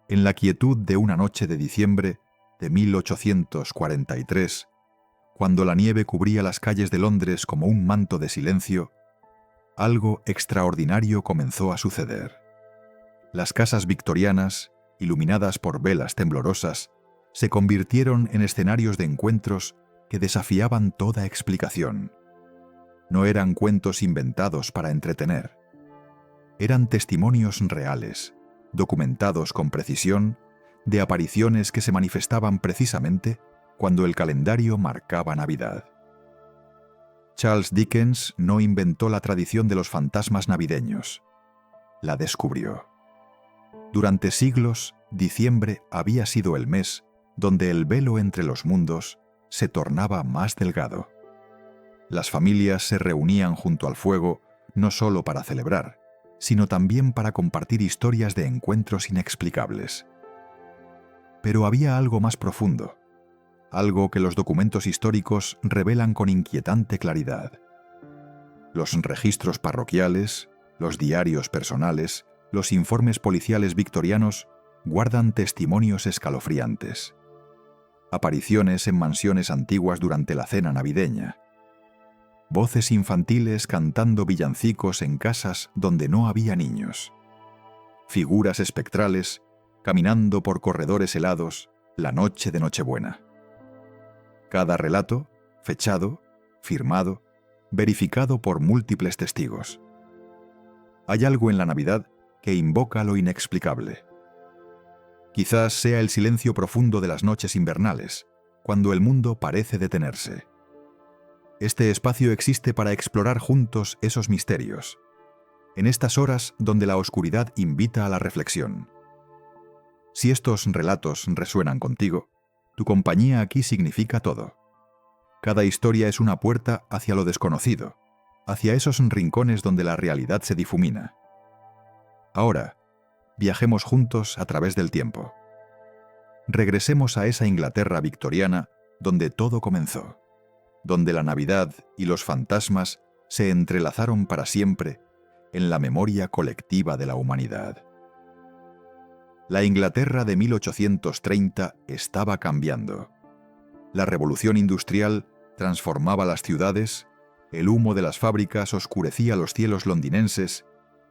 En la quietud de una noche de diciembre de 1843, cuando la nieve cubría las calles de Londres como un manto de silencio, algo extraordinario comenzó a suceder. Las casas victorianas, iluminadas por velas temblorosas, se convirtieron en escenarios de encuentros que desafiaban toda explicación. No eran cuentos inventados para entretener. Eran testimonios reales, documentados con precisión, de apariciones que se manifestaban precisamente cuando el calendario marcaba Navidad. Charles Dickens no inventó la tradición de los fantasmas navideños, la descubrió. Durante siglos, diciembre había sido el mes donde el velo entre los mundos se tornaba más delgado. Las familias se reunían junto al fuego no solo para celebrar, sino también para compartir historias de encuentros inexplicables. Pero había algo más profundo, algo que los documentos históricos revelan con inquietante claridad. Los registros parroquiales, los diarios personales, los informes policiales victorianos guardan testimonios escalofriantes. Apariciones en mansiones antiguas durante la cena navideña. Voces infantiles cantando villancicos en casas donde no había niños. Figuras espectrales caminando por corredores helados la noche de Nochebuena. Cada relato, fechado, firmado, verificado por múltiples testigos. Hay algo en la Navidad que invoca lo inexplicable. Quizás sea el silencio profundo de las noches invernales, cuando el mundo parece detenerse. Este espacio existe para explorar juntos esos misterios, en estas horas donde la oscuridad invita a la reflexión. Si estos relatos resuenan contigo, tu compañía aquí significa todo. Cada historia es una puerta hacia lo desconocido, hacia esos rincones donde la realidad se difumina. Ahora, viajemos juntos a través del tiempo. Regresemos a esa Inglaterra victoriana donde todo comenzó, donde la Navidad y los fantasmas se entrelazaron para siempre en la memoria colectiva de la humanidad. La Inglaterra de 1830 estaba cambiando. La revolución industrial transformaba las ciudades, el humo de las fábricas oscurecía los cielos londinenses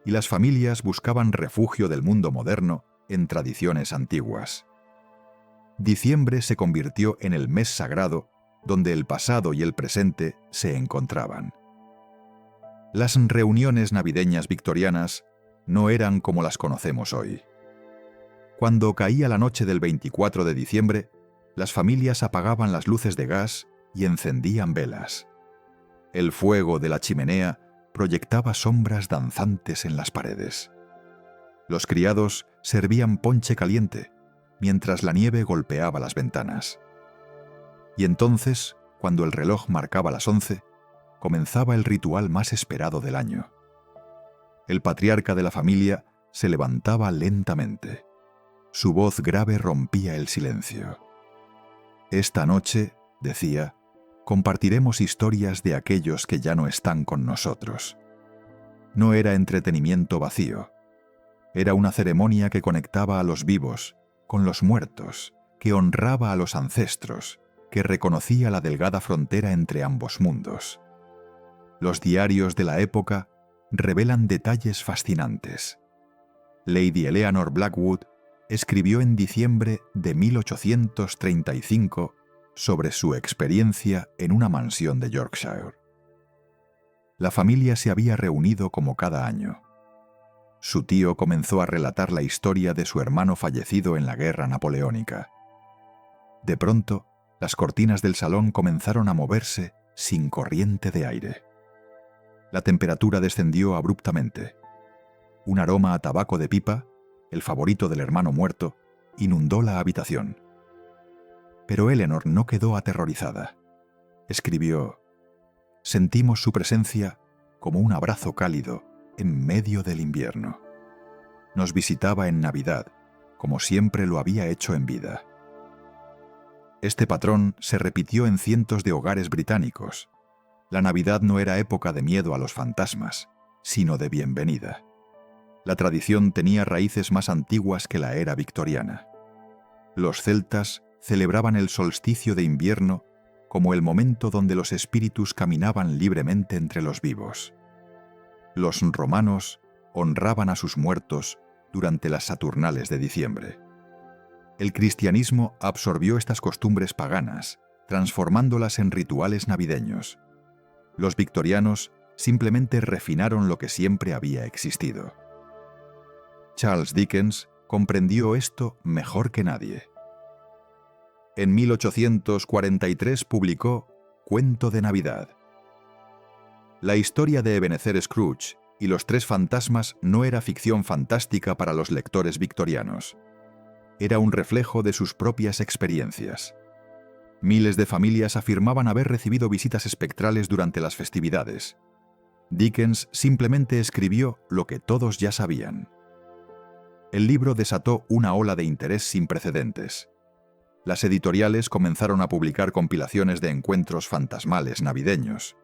y las familias buscaban refugio del mundo moderno en tradiciones antiguas. Diciembre se convirtió en el mes sagrado donde el pasado y el presente se encontraban. Las reuniones navideñas victorianas no eran como las conocemos hoy. Cuando caía la noche del 24 de diciembre, las familias apagaban las luces de gas y encendían velas. El fuego de la chimenea proyectaba sombras danzantes en las paredes. Los criados servían ponche caliente, mientras la nieve golpeaba las ventanas. Y entonces, cuando el reloj marcaba las 11, comenzaba el ritual más esperado del año. El patriarca de la familia se levantaba lentamente. Su voz grave rompía el silencio. Esta noche, decía, compartiremos historias de aquellos que ya no están con nosotros. No era entretenimiento vacío. Era una ceremonia que conectaba a los vivos con los muertos, que honraba a los ancestros, que reconocía la delgada frontera entre ambos mundos. Los diarios de la época revelan detalles fascinantes. Lady Eleanor Blackwood escribió en diciembre de 1835 sobre su experiencia en una mansión de Yorkshire. La familia se había reunido como cada año. Su tío comenzó a relatar la historia de su hermano fallecido en la guerra napoleónica. De pronto, las cortinas del salón comenzaron a moverse sin corriente de aire. La temperatura descendió abruptamente. Un aroma a tabaco de pipa, el favorito del hermano muerto, inundó la habitación. Pero Eleanor no quedó aterrorizada. Escribió: «Sentimos su presencia como un abrazo cálido en medio del invierno. Nos visitaba en Navidad, como siempre lo había hecho en vida». Este patrón se repitió en cientos de hogares británicos. La Navidad no era época de miedo a los fantasmas, sino de bienvenida. La tradición tenía raíces más antiguas que la era victoriana. Los celtas celebraban el solsticio de invierno como el momento donde los espíritus caminaban libremente entre los vivos. Los romanos honraban a sus muertos durante las Saturnales de diciembre. El cristianismo absorbió estas costumbres paganas, transformándolas en rituales navideños. Los victorianos simplemente refinaron lo que siempre había existido. Charles Dickens comprendió esto mejor que nadie. En 1843 publicó Cuento de Navidad. La historia de Ebenezer Scrooge y los tres fantasmas no era ficción fantástica para los lectores victorianos. Era un reflejo de sus propias experiencias. Miles de familias afirmaban haber recibido visitas espectrales durante las festividades. Dickens simplemente escribió lo que todos ya sabían. El libro desató una ola de interés sin precedentes. Las editoriales comenzaron a publicar compilaciones de encuentros fantasmales navideños.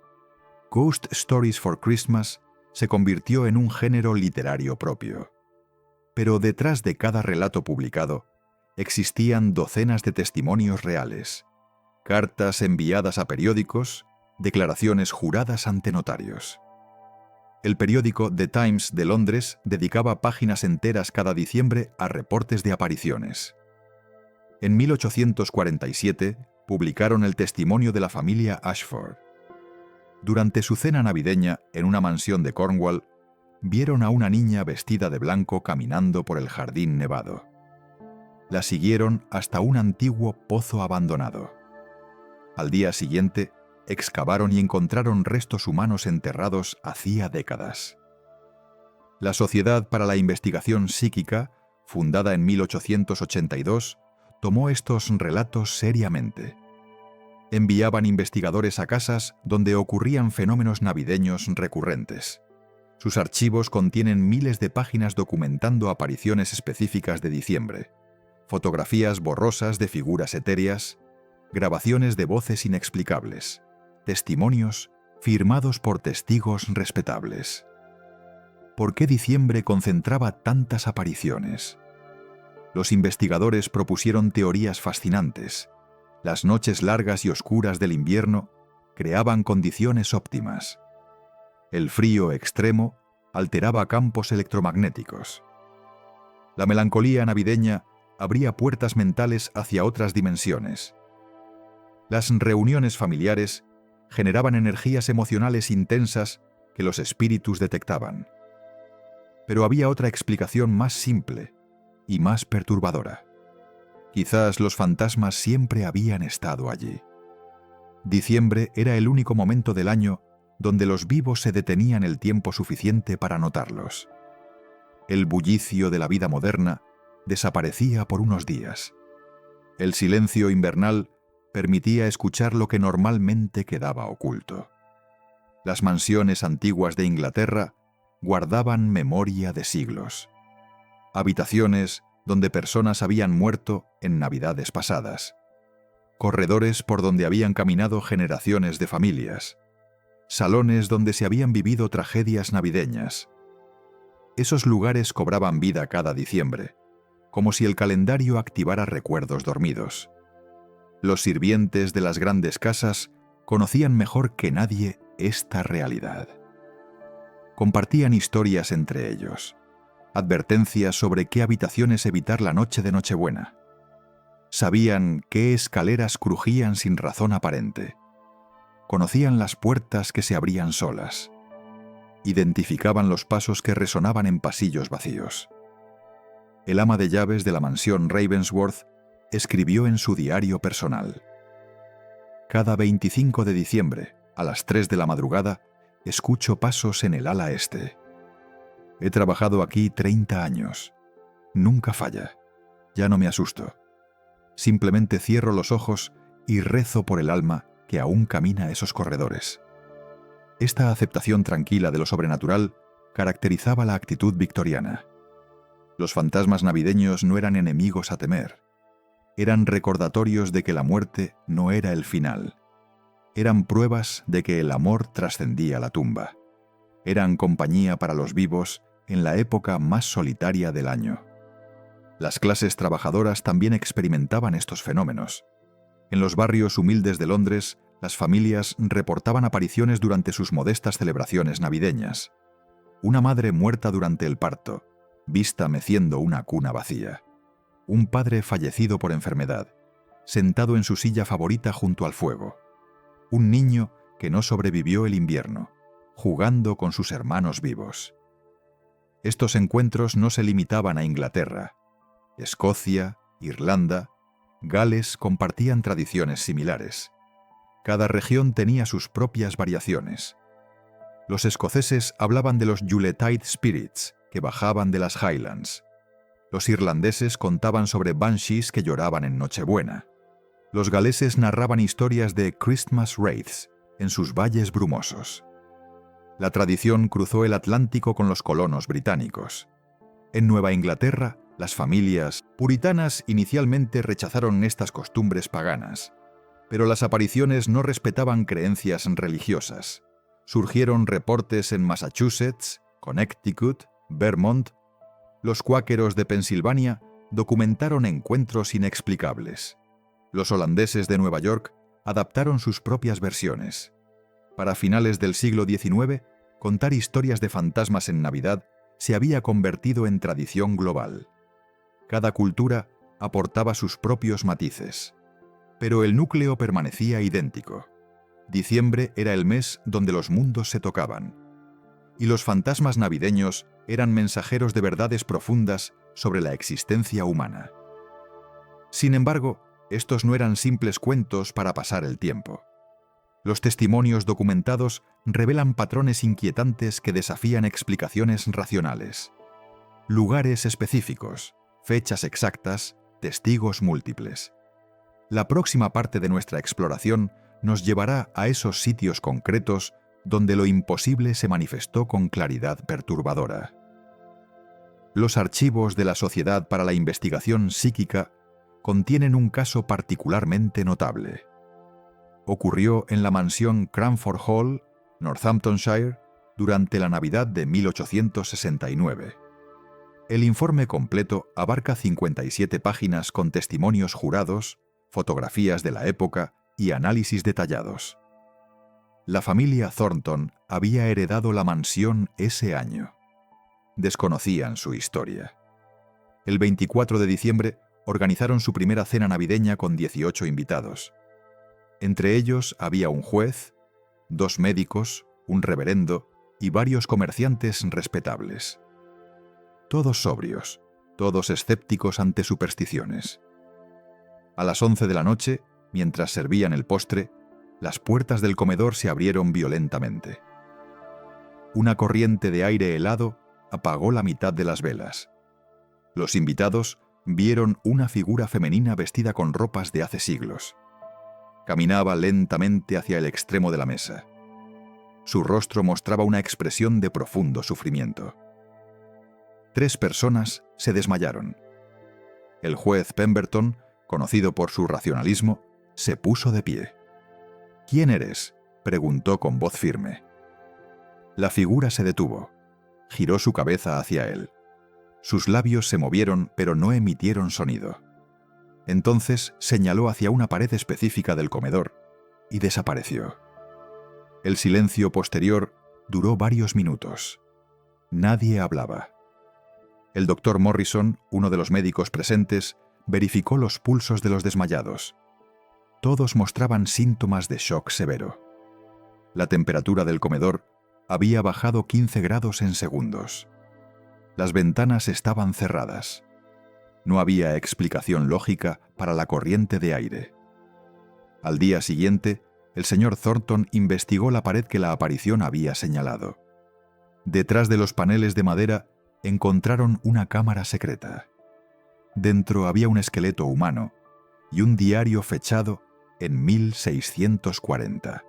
Ghost Stories for Christmas se convirtió en un género literario propio. Pero detrás de cada relato publicado existían docenas de testimonios reales, cartas enviadas a periódicos, declaraciones juradas ante notarios. El periódico The Times de Londres dedicaba páginas enteras cada diciembre a reportes de apariciones. En 1847 publicaron el testimonio de la familia Ashford. Durante su cena navideña en una mansión de Cornwall, vieron a una niña vestida de blanco caminando por el jardín nevado. La siguieron hasta un antiguo pozo abandonado. Al día siguiente, excavaron y encontraron restos humanos enterrados hacía décadas. La Sociedad para la Investigación Psíquica, fundada en 1882, tomó estos relatos seriamente. Enviaban investigadores a casas donde ocurrían fenómenos navideños recurrentes. Sus archivos contienen miles de páginas documentando apariciones específicas de diciembre, fotografías borrosas de figuras etéreas, grabaciones de voces inexplicables, testimonios firmados por testigos respetables. ¿Por qué diciembre concentraba tantas apariciones? Los investigadores propusieron teorías fascinantes. Las noches largas y oscuras del invierno creaban condiciones óptimas. El frío extremo alteraba campos electromagnéticos. La melancolía navideña abría puertas mentales hacia otras dimensiones. Las reuniones familiares generaban energías emocionales intensas que los espíritus detectaban. Pero había otra explicación más simple y más perturbadora. Quizás los fantasmas siempre habían estado allí. Diciembre era el único momento del año donde los vivos se detenían el tiempo suficiente para notarlos. El bullicio de la vida moderna desaparecía por unos días. El silencio invernal permitía escuchar lo que normalmente quedaba oculto. Las mansiones antiguas de Inglaterra guardaban memoria de siglos. Habitaciones donde personas habían muerto en navidades pasadas. Corredores por donde habían caminado generaciones de familias. Salones donde se habían vivido tragedias navideñas. Esos lugares cobraban vida cada diciembre, como si el calendario activara recuerdos dormidos. Los sirvientes de las grandes casas conocían mejor que nadie esta realidad. Compartían historias entre ellos, advertencias sobre qué habitaciones evitar la noche de Nochebuena. Sabían qué escaleras crujían sin razón aparente. Conocían las puertas que se abrían solas. Identificaban los pasos que resonaban en pasillos vacíos. El ama de llaves de la mansión Ravensworth escribió en su diario personal: «Cada 25 de diciembre, a las 3 de la madrugada, escucho pasos en el ala este. He trabajado aquí 30 años. Nunca falla. Ya no me asusto. Simplemente cierro los ojos y rezo por el alma que aún camina esos corredores». Esta aceptación tranquila de lo sobrenatural caracterizaba la actitud victoriana. Los fantasmas navideños no eran enemigos a temer. Eran recordatorios de que la muerte no era el final. Eran pruebas de que el amor trascendía la tumba. Eran compañía para los vivos en la época más solitaria del año. Las clases trabajadoras también experimentaban estos fenómenos. En los barrios humildes de Londres, las familias reportaban apariciones durante sus modestas celebraciones navideñas. Una madre muerta durante el parto, vista meciendo una cuna vacía. Un padre fallecido por enfermedad, sentado en su silla favorita junto al fuego. Un niño que no sobrevivió el invierno, jugando con sus hermanos vivos. Estos encuentros no se limitaban a Inglaterra. Escocia, Irlanda, Gales compartían tradiciones similares. Cada región tenía sus propias variaciones. Los escoceses hablaban de los Yuletide Spirits, que bajaban de las Highlands. Los irlandeses contaban sobre banshees que lloraban en Nochebuena. Los galeses narraban historias de Christmas Wraiths en sus valles brumosos. La tradición cruzó el Atlántico con los colonos británicos. En Nueva Inglaterra, las familias puritanas inicialmente rechazaron estas costumbres paganas, pero las apariciones no respetaban creencias religiosas. Surgieron reportes en Massachusetts, Connecticut, Vermont. Los cuáqueros de Pensilvania documentaron encuentros inexplicables. Los holandeses de Nueva York adaptaron sus propias versiones. Para finales del siglo XIX, contar historias de fantasmas en Navidad se había convertido en tradición global. Cada cultura aportaba sus propios matices, pero el núcleo permanecía idéntico. Diciembre era el mes donde los mundos se tocaban, y los fantasmas navideños eran mensajeros de verdades profundas sobre la existencia humana. Sin embargo, estos no eran simples cuentos para pasar el tiempo. Los testimonios documentados revelan patrones inquietantes que desafían explicaciones racionales. Lugares específicos, fechas exactas, testigos múltiples. La próxima parte de nuestra exploración nos llevará a esos sitios concretos donde lo imposible se manifestó con claridad perturbadora. Los archivos de la Sociedad para la Investigación Psíquica contienen un caso particularmente notable. Ocurrió en la mansión Cranford Hall, Northamptonshire, durante la Navidad de 1869. El informe completo abarca 57 páginas con testimonios jurados, fotografías de la época y análisis detallados. La familia Thornton había heredado la mansión ese año. Desconocían su historia. El 24 de diciembre organizaron su primera cena navideña con 18 invitados. Entre ellos había un juez, 2 médicos, un reverendo y varios comerciantes respetables. Todos sobrios, todos escépticos ante supersticiones. A las 11 de la noche, mientras servían el postre, las puertas del comedor se abrieron violentamente. Una corriente de aire helado apagó la mitad de las velas. Los invitados vieron una figura femenina vestida con ropas de hace siglos. Caminaba lentamente hacia el extremo de la mesa. Su rostro mostraba una expresión de profundo sufrimiento. 3 personas se desmayaron. El juez Pemberton, conocido por su racionalismo, se puso de pie. «¿Quién eres?», preguntó con voz firme. La figura se detuvo. Giró su cabeza hacia él. Sus labios se movieron, pero no emitieron sonido. Entonces señaló hacia una pared específica del comedor y desapareció. El silencio posterior duró varios minutos. Nadie hablaba. El doctor Morrison, uno de los médicos presentes, verificó los pulsos de los desmayados. Todos mostraban síntomas de shock severo. La temperatura del comedor había bajado 15 grados en segundos. Las ventanas estaban cerradas. No había explicación lógica para la corriente de aire. Al día siguiente, el señor Thornton investigó la pared que la aparición había señalado. Detrás de los paneles de madera encontraron una cámara secreta. Dentro había un esqueleto humano y un diario fechado en 1640.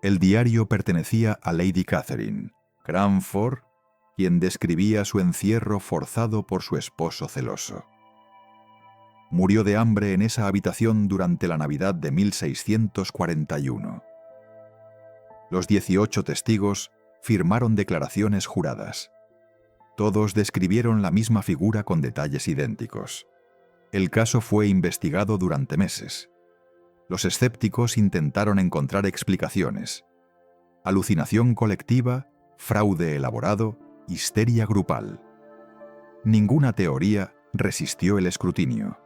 El diario pertenecía a Lady Catherine Cranford, quien describía su encierro forzado por su esposo celoso. Murió de hambre en esa habitación durante la Navidad de 1641. Los 18 testigos firmaron declaraciones juradas. Todos describieron la misma figura con detalles idénticos. El caso fue investigado durante meses. Los escépticos intentaron encontrar explicaciones. Alucinación colectiva, fraude elaborado, histeria grupal. Ninguna teoría resistió el escrutinio.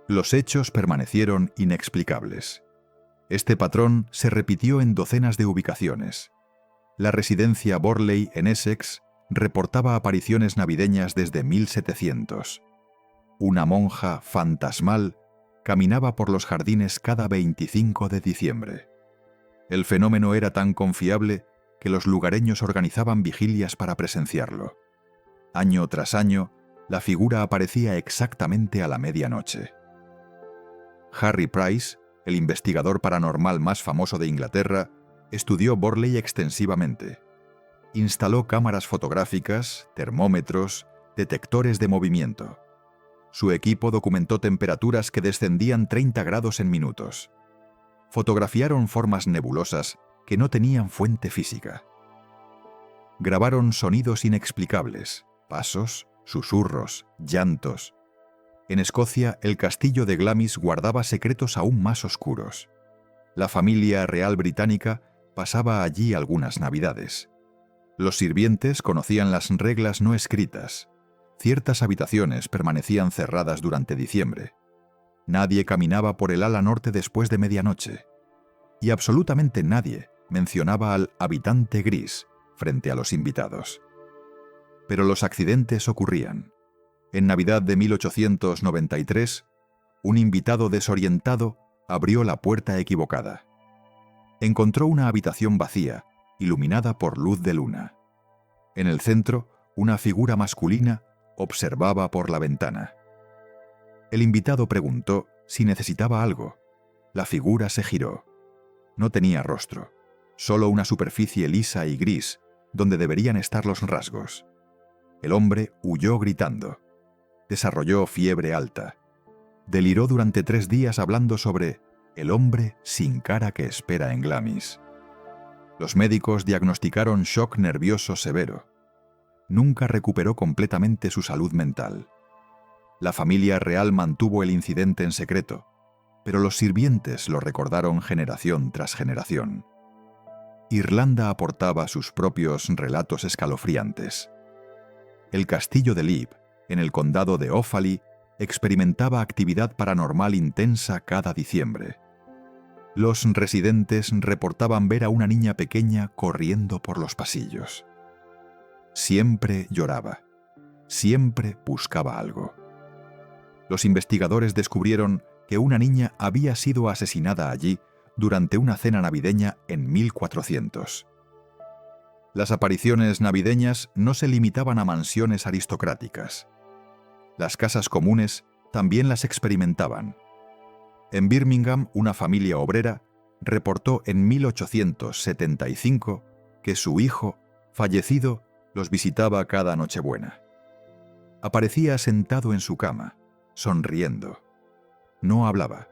Los hechos permanecieron inexplicables. Este patrón se repitió en docenas de ubicaciones. La residencia Borley en Essex reportaba apariciones navideñas desde 1700. Una monja fantasmal caminaba por los jardines cada 25 de diciembre. El fenómeno era tan confiable que los lugareños organizaban vigilias para presenciarlo. Año tras año, la figura aparecía exactamente a la medianoche. Harry Price, el investigador paranormal más famoso de Inglaterra, estudió Borley extensivamente. Instaló cámaras fotográficas, termómetros, detectores de movimiento. Su equipo documentó temperaturas que descendían 30 grados en minutos. Fotografiaron formas nebulosas que no tenían fuente física. Grabaron sonidos inexplicables, pasos, susurros, llantos. En Escocia, el castillo de Glamis guardaba secretos aún más oscuros. La familia real británica pasaba allí algunas navidades. Los sirvientes conocían las reglas no escritas. Ciertas habitaciones permanecían cerradas durante diciembre. Nadie caminaba por el ala norte después de medianoche. Y absolutamente nadie mencionaba al habitante gris frente a los invitados. Pero los accidentes ocurrían. En Navidad de 1893, un invitado desorientado abrió la puerta equivocada. Encontró una habitación vacía, iluminada por luz de luna. En el centro, una figura masculina observaba por la ventana. El invitado preguntó si necesitaba algo. La figura se giró. No tenía rostro, solo una superficie lisa y gris, donde deberían estar los rasgos. El hombre huyó gritando. Desarrolló fiebre alta. Deliró durante 3 días hablando sobre el hombre sin cara que espera en Glamis. Los médicos diagnosticaron shock nervioso severo. Nunca recuperó completamente su salud mental. La familia real mantuvo el incidente en secreto, pero los sirvientes lo recordaron generación tras generación. Irlanda aportaba sus propios relatos escalofriantes. El castillo de Leap, en el condado de Offaly, experimentaba actividad paranormal intensa cada diciembre. Los residentes reportaban ver a una niña pequeña corriendo por los pasillos. Siempre lloraba. Siempre buscaba algo. Los investigadores descubrieron que una niña había sido asesinada allí durante una cena navideña en 1400. Las apariciones navideñas no se limitaban a mansiones aristocráticas. Las casas comunes también las experimentaban. En Birmingham, una familia obrera reportó en 1875 que su hijo, fallecido, los visitaba cada Nochebuena. Aparecía sentado en su cama, sonriendo. No hablaba.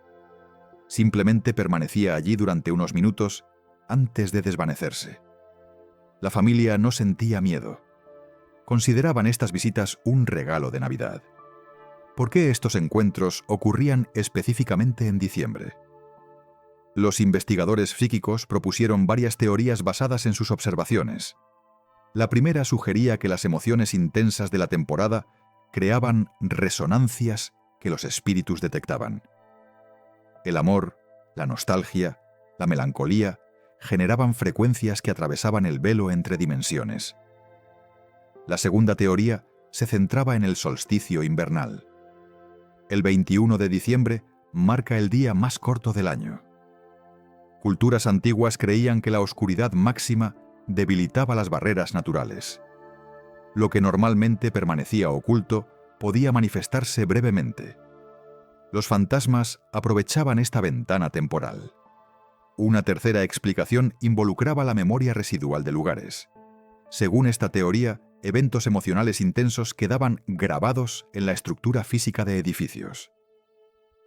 Simplemente permanecía allí durante unos minutos antes de desvanecerse. La familia no sentía miedo. Consideraban estas visitas un regalo de Navidad. ¿Por qué estos encuentros ocurrían específicamente en diciembre? Los investigadores psíquicos propusieron varias teorías basadas en sus observaciones. La primera sugería que las emociones intensas de la temporada creaban resonancias que los espíritus detectaban. El amor, la nostalgia, la melancolía generaban frecuencias que atravesaban el velo entre dimensiones. La segunda teoría se centraba en el solsticio invernal. El 21 de diciembre marca el día más corto del año. Culturas antiguas creían que la oscuridad máxima debilitaba las barreras naturales. Lo que normalmente permanecía oculto podía manifestarse brevemente. Los fantasmas aprovechaban esta ventana temporal. Una tercera explicación involucraba la memoria residual de lugares. Según esta teoría, eventos emocionales intensos quedaban grabados en la estructura física de edificios,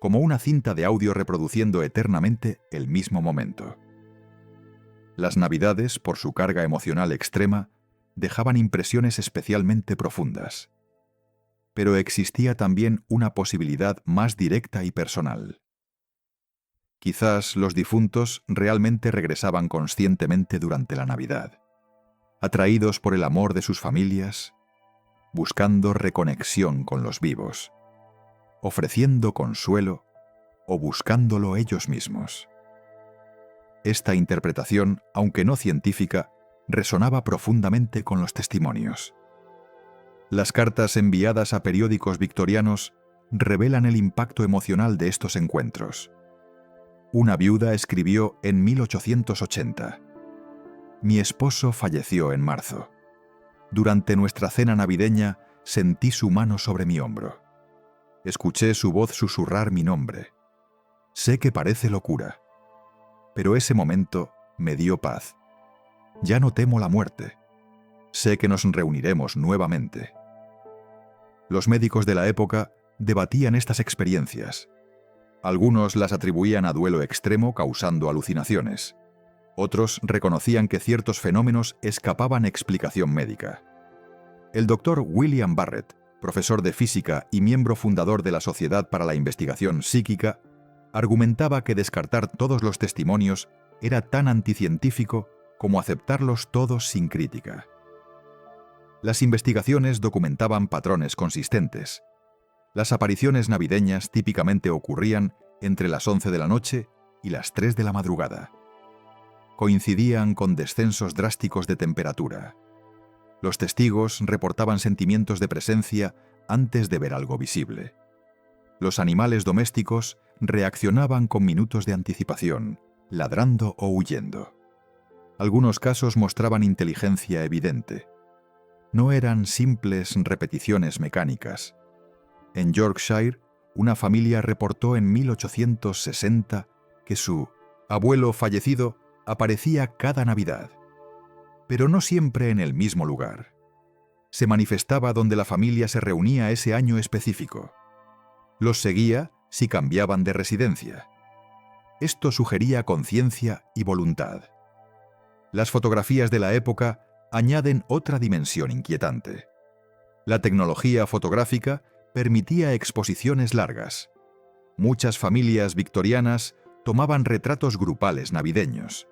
como una cinta de audio reproduciendo eternamente el mismo momento. Las Navidades, por su carga emocional extrema, dejaban impresiones especialmente profundas. Pero existía también una posibilidad más directa y personal. Quizás los difuntos realmente regresaban conscientemente durante la Navidad, atraídos por el amor de sus familias, buscando reconexión con los vivos, ofreciendo consuelo o buscándolo ellos mismos. Esta interpretación, aunque no científica, resonaba profundamente con los testimonios. Las cartas enviadas a periódicos victorianos revelan el impacto emocional de estos encuentros. Una viuda escribió en 1880: «Mi esposo falleció en marzo. Durante nuestra cena navideña sentí su mano sobre mi hombro. Escuché su voz susurrar mi nombre. Sé que parece locura, pero ese momento me dio paz. Ya no temo la muerte. Sé que nos reuniremos nuevamente». Los médicos de la época debatían estas experiencias. Algunos las atribuían a duelo extremo causando alucinaciones. Otros reconocían que ciertos fenómenos escapaban explicación médica. El doctor William Barrett, profesor de física y miembro fundador de la Sociedad para la Investigación Psíquica, argumentaba que descartar todos los testimonios era tan anticientífico como aceptarlos todos sin crítica. Las investigaciones documentaban patrones consistentes. Las apariciones navideñas típicamente ocurrían entre las 11 de la noche y las 3 de la madrugada. Coincidían con descensos drásticos de temperatura. Los testigos reportaban sentimientos de presencia antes de ver algo visible. Los animales domésticos reaccionaban con minutos de anticipación, ladrando o huyendo. Algunos casos mostraban inteligencia evidente. No eran simples repeticiones mecánicas. En Yorkshire, una familia reportó en 1860 que su abuelo fallecido aparecía cada Navidad, pero no siempre en el mismo lugar. Se manifestaba donde la familia se reunía ese año específico. Los seguía si cambiaban de residencia. Esto sugería conciencia y voluntad. Las fotografías de la época añaden otra dimensión inquietante. La tecnología fotográfica permitía exposiciones largas. Muchas familias victorianas tomaban retratos grupales navideños.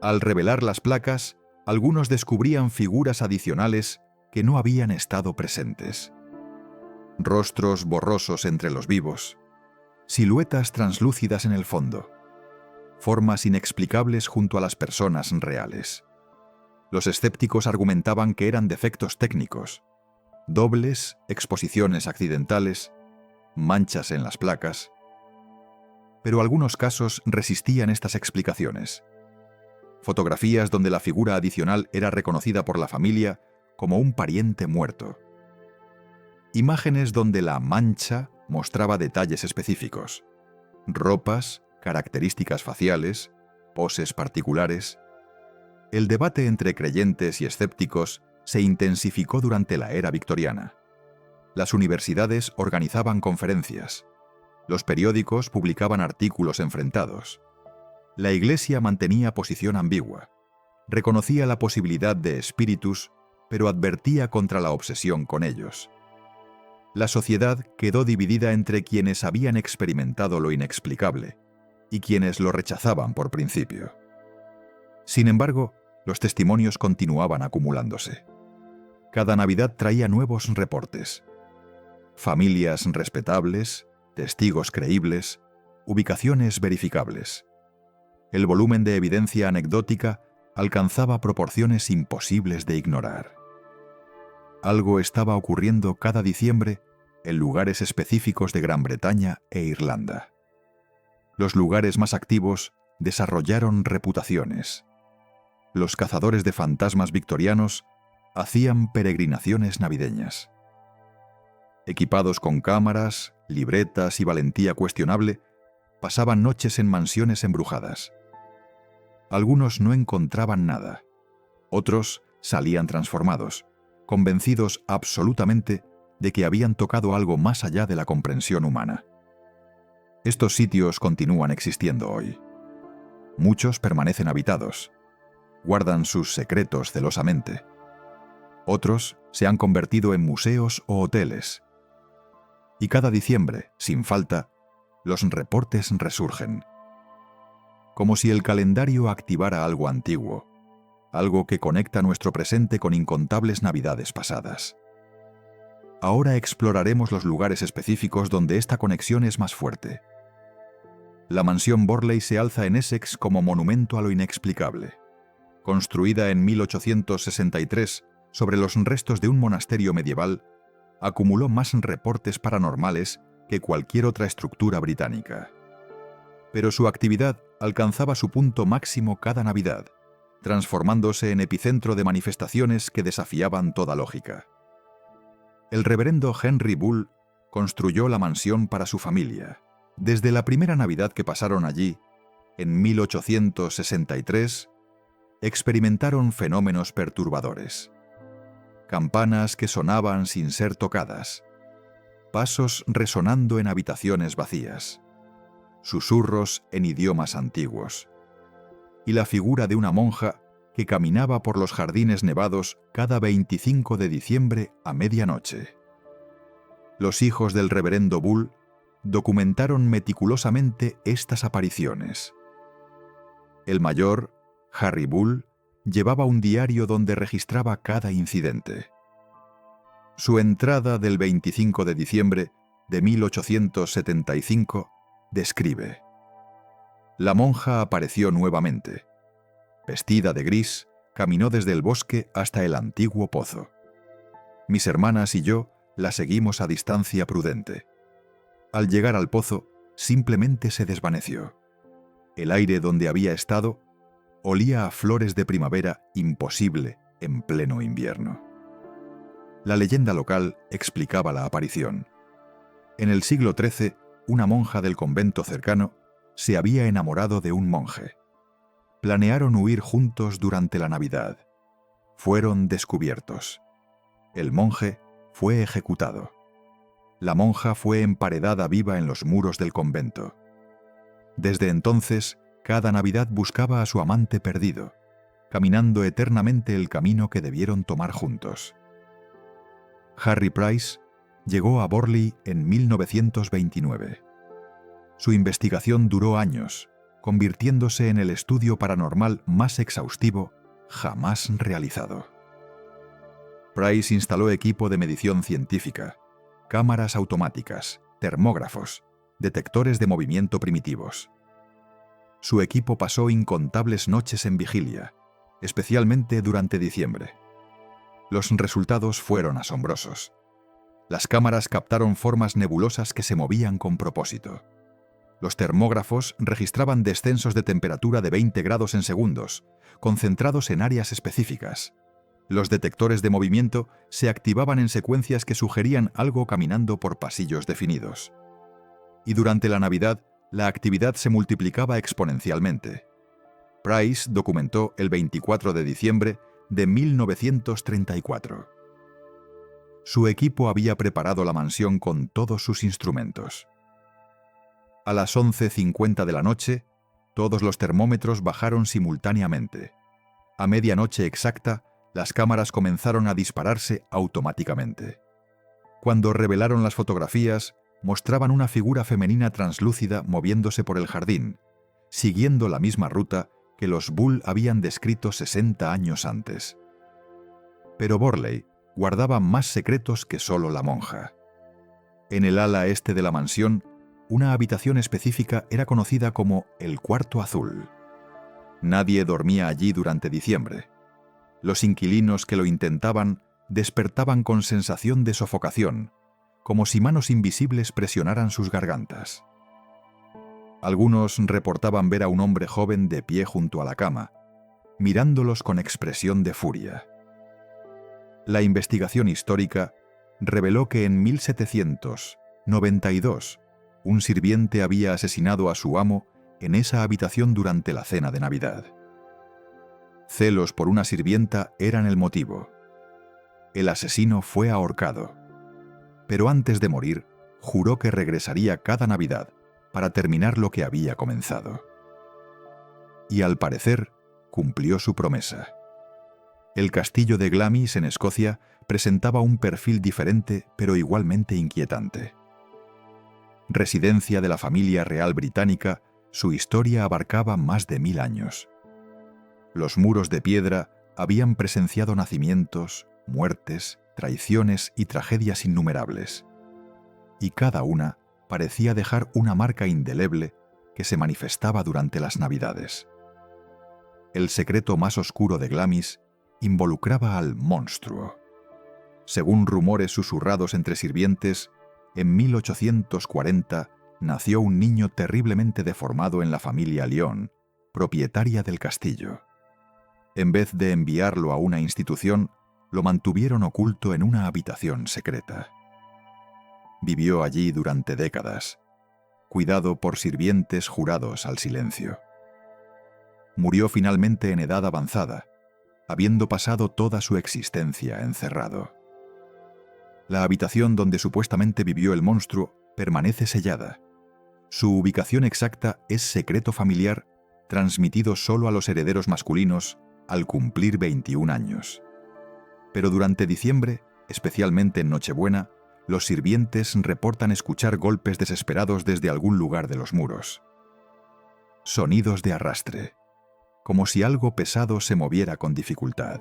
Al revelar las placas, algunos descubrían figuras adicionales que no habían estado presentes. Rostros borrosos entre los vivos, siluetas translúcidas en el fondo, formas inexplicables junto a las personas reales. Los escépticos argumentaban que eran defectos técnicos, dobles, exposiciones accidentales, manchas en las placas. Pero algunos casos resistían estas explicaciones. Fotografías donde la figura adicional era reconocida por la familia como un pariente muerto. Imágenes donde la mancha mostraba detalles específicos, ropas, características faciales, poses particulares. El debate entre creyentes y escépticos se intensificó durante la era victoriana. Las universidades organizaban conferencias. Los periódicos publicaban artículos enfrentados. La Iglesia mantenía posición ambigua. Reconocía la posibilidad de espíritus, pero advertía contra la obsesión con ellos. La sociedad quedó dividida entre quienes habían experimentado lo inexplicable y quienes lo rechazaban por principio. Sin embargo, los testimonios continuaban acumulándose. Cada Navidad traía nuevos reportes. Familias respetables, testigos creíbles, ubicaciones verificables. El volumen de evidencia anecdótica alcanzaba proporciones imposibles de ignorar. Algo estaba ocurriendo cada diciembre en lugares específicos de Gran Bretaña e Irlanda. Los lugares más activos desarrollaron reputaciones. Los cazadores de fantasmas victorianos hacían peregrinaciones navideñas. Equipados con cámaras, libretas y valentía cuestionable, pasaban noches en mansiones embrujadas. Algunos no encontraban nada. Otros salían transformados, convencidos absolutamente de que habían tocado algo más allá de la comprensión humana. Estos sitios continúan existiendo hoy. Muchos permanecen habitados. Guardan sus secretos celosamente. Otros se han convertido en museos o hoteles. Y cada diciembre, sin falta, los reportes resurgen. Como si el calendario activara algo antiguo, algo que conecta nuestro presente con incontables navidades pasadas. Ahora exploraremos los lugares específicos donde esta conexión es más fuerte. La mansión Borley se alza en Essex como monumento a lo inexplicable. Construida en 1863 sobre los restos de un monasterio medieval, acumuló más reportes paranormales que cualquier otra estructura británica. Pero su actividad alcanzaba su punto máximo cada Navidad, transformándose en epicentro de manifestaciones que desafiaban toda lógica. El reverendo Henry Bull construyó la mansión para su familia. Desde la primera Navidad que pasaron allí, en 1863, experimentaron fenómenos perturbadores. Campanas que sonaban sin ser tocadas, pasos resonando en habitaciones vacías, susurros en idiomas antiguos, y la figura de una monja que caminaba por los jardines nevados cada 25 de diciembre a medianoche. Los hijos del reverendo Bull documentaron meticulosamente estas apariciones. El mayor, Harry Bull, llevaba un diario donde registraba cada incidente. Su entrada del 25 de diciembre de 1875 describe: la monja apareció nuevamente. Vestida de gris, caminó desde el bosque hasta el antiguo pozo. Mis hermanas y yo la seguimos a distancia prudente. Al llegar al pozo, simplemente se desvaneció. El aire donde había estado olía a flores de primavera imposible en pleno invierno. La leyenda local explicaba la aparición. En el siglo XIII, una monja del convento cercano se había enamorado de un monje. Planearon huir juntos durante la Navidad. Fueron descubiertos. El monje fue ejecutado. La monja fue emparedada viva en los muros del convento. Desde entonces, cada Navidad buscaba a su amante perdido, caminando eternamente el camino que debieron tomar juntos. Harry Price llegó a Borley en 1929. Su investigación duró años, convirtiéndose en el estudio paranormal más exhaustivo jamás realizado. Price instaló equipo de medición científica, cámaras automáticas, termógrafos, detectores de movimiento primitivos. Su equipo pasó incontables noches en vigilia, especialmente durante diciembre. Los resultados fueron asombrosos. Las cámaras captaron formas nebulosas que se movían con propósito. Los termógrafos registraban descensos de temperatura de 20 grados en segundos, concentrados en áreas específicas. Los detectores de movimiento se activaban en secuencias que sugerían algo caminando por pasillos definidos. Y durante la Navidad, la actividad se multiplicaba exponencialmente. Price documentó el 24 de diciembre de 1934. Su equipo había preparado la mansión con todos sus instrumentos. A las 11:50 de la noche, todos los termómetros bajaron simultáneamente. A medianoche exacta, las cámaras comenzaron a dispararse automáticamente. Cuando revelaron las fotografías, mostraban una figura femenina translúcida moviéndose por el jardín, siguiendo la misma ruta que los Bull habían descrito 60 años antes. Pero Borley guardaba más secretos que solo la monja. En el ala este de la mansión, una habitación específica era conocida como el cuarto azul. Nadie dormía allí durante diciembre. Los inquilinos que lo intentaban despertaban con sensación de sofocación, como si manos invisibles presionaran sus gargantas. Algunos reportaban ver a un hombre joven de pie junto a la cama, mirándolos con expresión de furia. La investigación histórica reveló que en 1792 un sirviente había asesinado a su amo en esa habitación durante la cena de Navidad. Celos por una sirvienta eran el motivo. El asesino fue ahorcado, pero antes de morir, juró que regresaría cada Navidad para terminar lo que había comenzado. Y al parecer, cumplió su promesa. El castillo de Glamis, en Escocia, presentaba un perfil diferente pero igualmente inquietante. Residencia de la familia real británica, su historia abarcaba más de 1000 años. Los muros de piedra habían presenciado nacimientos, muertes, traiciones y tragedias innumerables, y cada una parecía dejar una marca indeleble que se manifestaba durante las Navidades. El secreto más oscuro de Glamis involucraba al monstruo. Según rumores susurrados entre sirvientes, en 1840 nació un niño terriblemente deformado en la familia Lyon, propietaria del castillo. En vez de enviarlo a una institución, lo mantuvieron oculto en una habitación secreta. Vivió allí durante décadas, cuidado por sirvientes jurados al silencio. Murió finalmente en edad avanzada, habiendo pasado toda su existencia encerrado. La habitación donde supuestamente vivió el monstruo permanece sellada. Su ubicación exacta es secreto familiar, transmitido solo a los herederos masculinos al cumplir 21 años. Pero durante diciembre, especialmente en Nochebuena, los sirvientes reportan escuchar golpes desesperados desde algún lugar de los muros. Sonidos de arrastre, como si algo pesado se moviera con dificultad.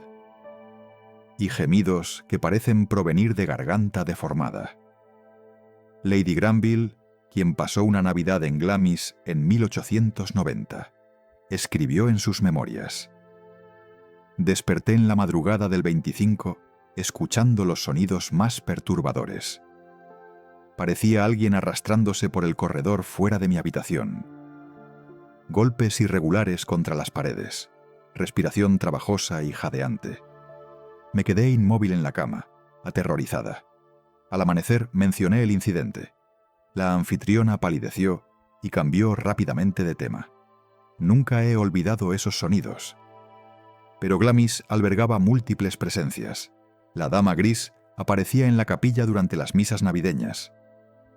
Y gemidos que parecen provenir de garganta deformada. Lady Granville, quien pasó una Navidad en Glamis en 1890, escribió en sus memorias: «Desperté en la madrugada del 25 escuchando los sonidos más perturbadores. Parecía alguien arrastrándose por el corredor fuera de mi habitación. Golpes irregulares contra las paredes, respiración trabajosa y jadeante. Me quedé inmóvil en la cama, aterrorizada. Al amanecer mencioné el incidente. La anfitriona palideció y cambió rápidamente de tema. Nunca he olvidado esos sonidos». Pero Glamis albergaba múltiples presencias. La dama gris aparecía en la capilla durante las misas navideñas.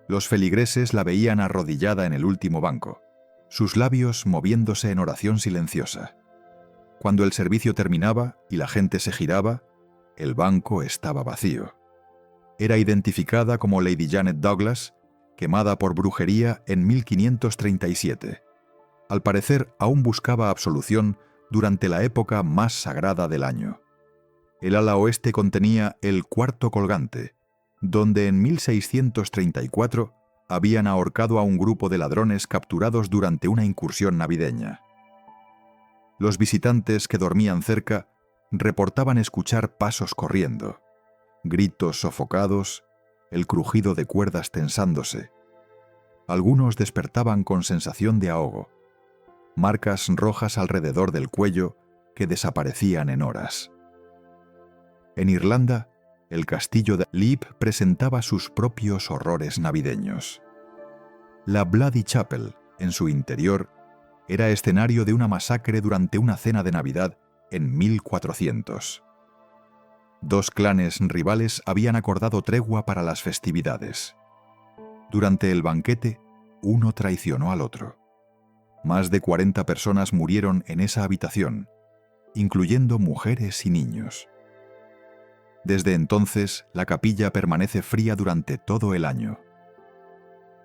Los feligreses la veían arrodillada en el último banco, sus labios moviéndose en oración silenciosa. Cuando el servicio terminaba y la gente se giraba, el banco estaba vacío. Era identificada como Lady Janet Douglas, quemada por brujería en 1537. Al parecer, aún buscaba absolución durante la época más sagrada del año. El ala oeste contenía el cuarto colgante, donde en 1634 habían ahorcado a un grupo de ladrones capturados durante una incursión navideña. Los visitantes que dormían cerca reportaban escuchar pasos corriendo, gritos sofocados, el crujido de cuerdas tensándose. Algunos despertaban con sensación de ahogo, marcas rojas alrededor del cuello que desaparecían en horas. En Irlanda, el castillo de Leap presentaba sus propios horrores navideños. La Bloody Chapel, en su interior, era escenario de una masacre durante una cena de Navidad en 1400. Dos clanes rivales habían acordado tregua para las festividades. Durante el banquete, uno traicionó al otro. Más de 40 personas murieron en esa habitación, incluyendo mujeres y niños. Desde entonces, la capilla permanece fría durante todo el año.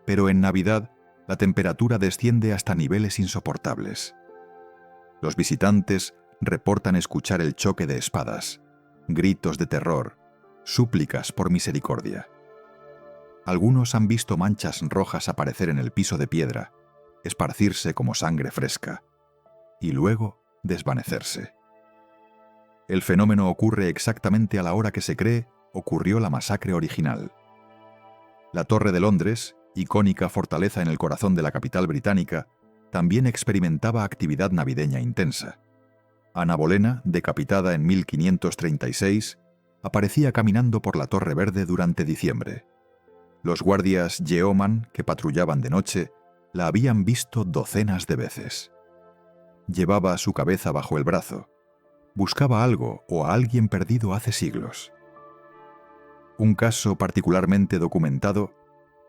Pero en Navidad, la temperatura desciende hasta niveles insoportables. Los visitantes reportan escuchar el choque de espadas, gritos de terror, súplicas por misericordia. Algunos han visto manchas rojas aparecer en el piso de piedra, esparcirse como sangre fresca, y luego desvanecerse. El fenómeno ocurre exactamente a la hora que se cree ocurrió la masacre original. La Torre de Londres, icónica fortaleza en el corazón de la capital británica, también experimentaba actividad navideña intensa. Ana Bolena, decapitada en 1536, aparecía caminando por la Torre Verde durante diciembre. Los guardias Yeoman, que patrullaban de noche, la habían visto docenas de veces. Llevaba su cabeza bajo el brazo. Buscaba algo o a alguien perdido hace siglos. Un caso particularmente documentado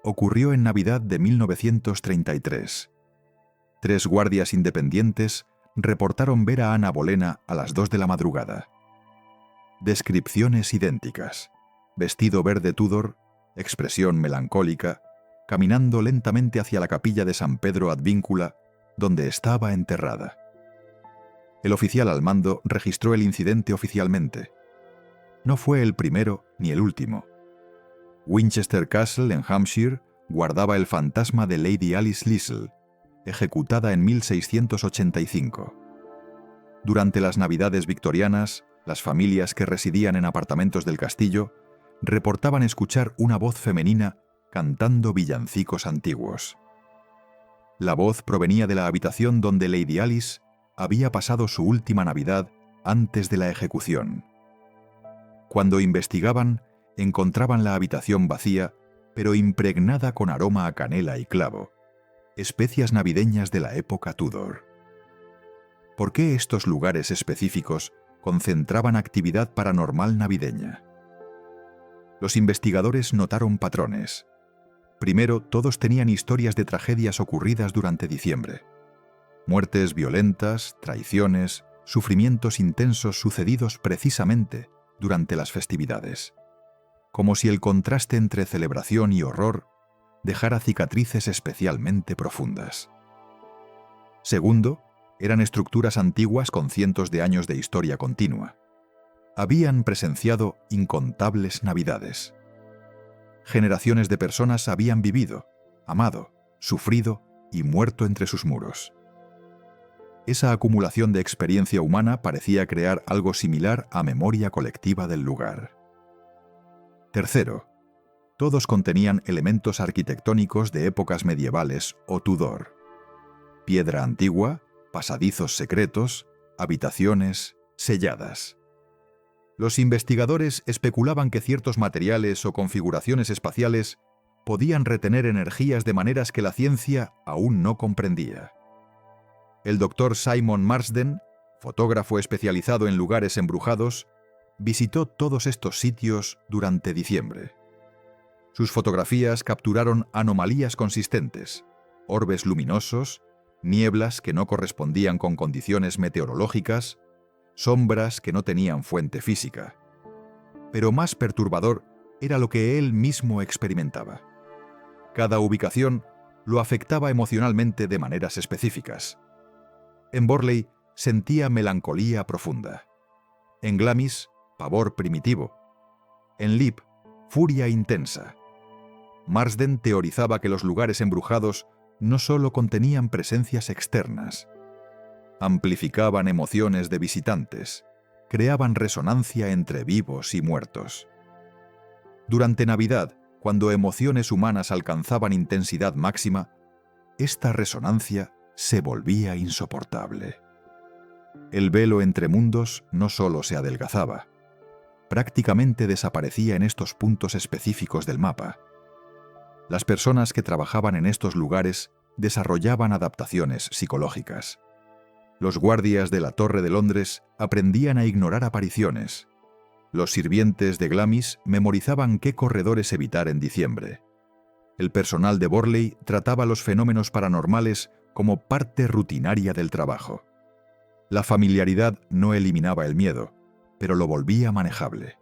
ocurrió en Navidad de 1933. 3 guardias independientes reportaron ver a Ana Bolena a las 2 de la madrugada. Descripciones idénticas. Vestido verde Tudor, expresión melancólica, caminando lentamente hacia la capilla de San Pedro Advíncula, donde estaba enterrada. El oficial al mando registró el incidente oficialmente. No fue el primero ni el último. Winchester Castle, en Hampshire, guardaba el fantasma de Lady Alice Lisle, ejecutada en 1685. Durante las Navidades victorianas, las familias que residían en apartamentos del castillo reportaban escuchar una voz femenina cantando villancicos antiguos. La voz provenía de la habitación donde Lady Alice había pasado su última Navidad antes de la ejecución. Cuando investigaban, encontraban la habitación vacía, pero impregnada con aroma a canela y clavo, especias navideñas de la época Tudor. ¿Por qué estos lugares específicos concentraban actividad paranormal navideña? Los investigadores notaron patrones. Primero, todos tenían historias de tragedias ocurridas durante diciembre. Muertes violentas, traiciones, sufrimientos intensos sucedidos precisamente durante las festividades. Como si el contraste entre celebración y horror dejara cicatrices especialmente profundas. Segundo, eran estructuras antiguas con cientos de años de historia continua. Habían presenciado incontables Navidades. Generaciones de personas habían vivido, amado, sufrido y muerto entre sus muros. Esa acumulación de experiencia humana parecía crear algo similar a memoria colectiva del lugar. Tercero, todos contenían elementos arquitectónicos de épocas medievales o Tudor. Piedra antigua, pasadizos secretos, habitaciones selladas. Los investigadores especulaban que ciertos materiales o configuraciones espaciales podían retener energías de maneras que la ciencia aún no comprendía. El doctor Simon Marsden, fotógrafo especializado en lugares embrujados, visitó todos estos sitios durante diciembre. Sus fotografías capturaron anomalías consistentes, orbes luminosos, nieblas que no correspondían con condiciones meteorológicas, sombras que no tenían fuente física. Pero más perturbador era lo que él mismo experimentaba. Cada ubicación lo afectaba emocionalmente de maneras específicas. En Borley sentía melancolía profunda. En Glamis, pavor primitivo. En Leap, furia intensa. Marsden teorizaba que los lugares embrujados no solo contenían presencias externas, amplificaban emociones de visitantes, creaban resonancia entre vivos y muertos. Durante Navidad, cuando emociones humanas alcanzaban intensidad máxima, esta resonancia se volvía insoportable. El velo entre mundos no solo se adelgazaba, prácticamente desaparecía en estos puntos específicos del mapa. Las personas que trabajaban en estos lugares desarrollaban adaptaciones psicológicas. Los guardias de la Torre de Londres aprendían a ignorar apariciones. Los sirvientes de Glamis memorizaban qué corredores evitar en diciembre. El personal de Borley trataba los fenómenos paranormales como parte rutinaria del trabajo. La familiaridad no eliminaba el miedo, pero lo volvía manejable.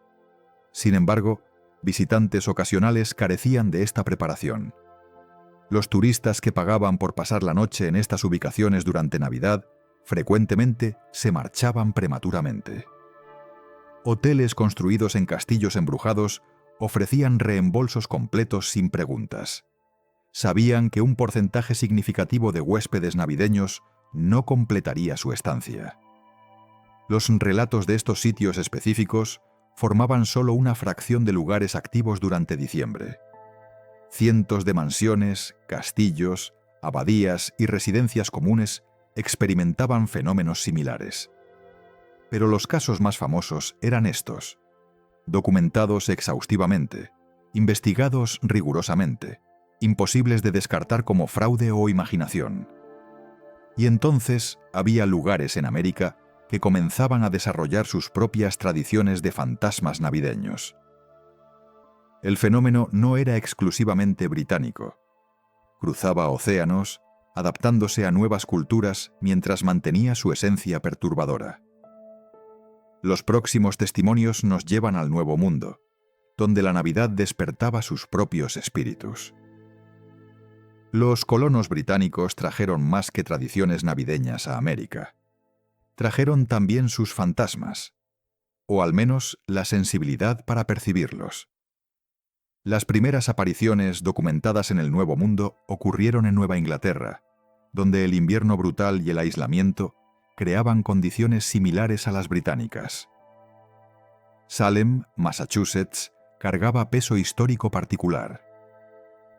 Sin embargo, visitantes ocasionales carecían de esta preparación. Los turistas que pagaban por pasar la noche en estas ubicaciones durante Navidad frecuentemente se marchaban prematuramente. Hoteles construidos en castillos embrujados ofrecían reembolsos completos sin preguntas. Sabían que un porcentaje significativo de huéspedes navideños no completaría su estancia. Los relatos de estos sitios específicos formaban solo una fracción de lugares activos durante diciembre. Cientos de mansiones, castillos, abadías y residencias comunes experimentaban fenómenos similares. Pero los casos más famosos eran estos, documentados exhaustivamente, investigados rigurosamente, imposibles de descartar como fraude o imaginación. Y entonces había lugares en América que comenzaban a desarrollar sus propias tradiciones de fantasmas navideños. El fenómeno no era exclusivamente británico. Cruzaba océanos, adaptándose a nuevas culturas mientras mantenía su esencia perturbadora. Los próximos testimonios nos llevan al Nuevo Mundo, donde la Navidad despertaba sus propios espíritus. Los colonos británicos trajeron más que tradiciones navideñas a América. Trajeron también sus fantasmas, o al menos la sensibilidad para percibirlos. Las primeras apariciones documentadas en el Nuevo Mundo ocurrieron en Nueva Inglaterra, donde el invierno brutal y el aislamiento creaban condiciones similares a las británicas. Salem, Massachusetts, cargaba peso histórico particular.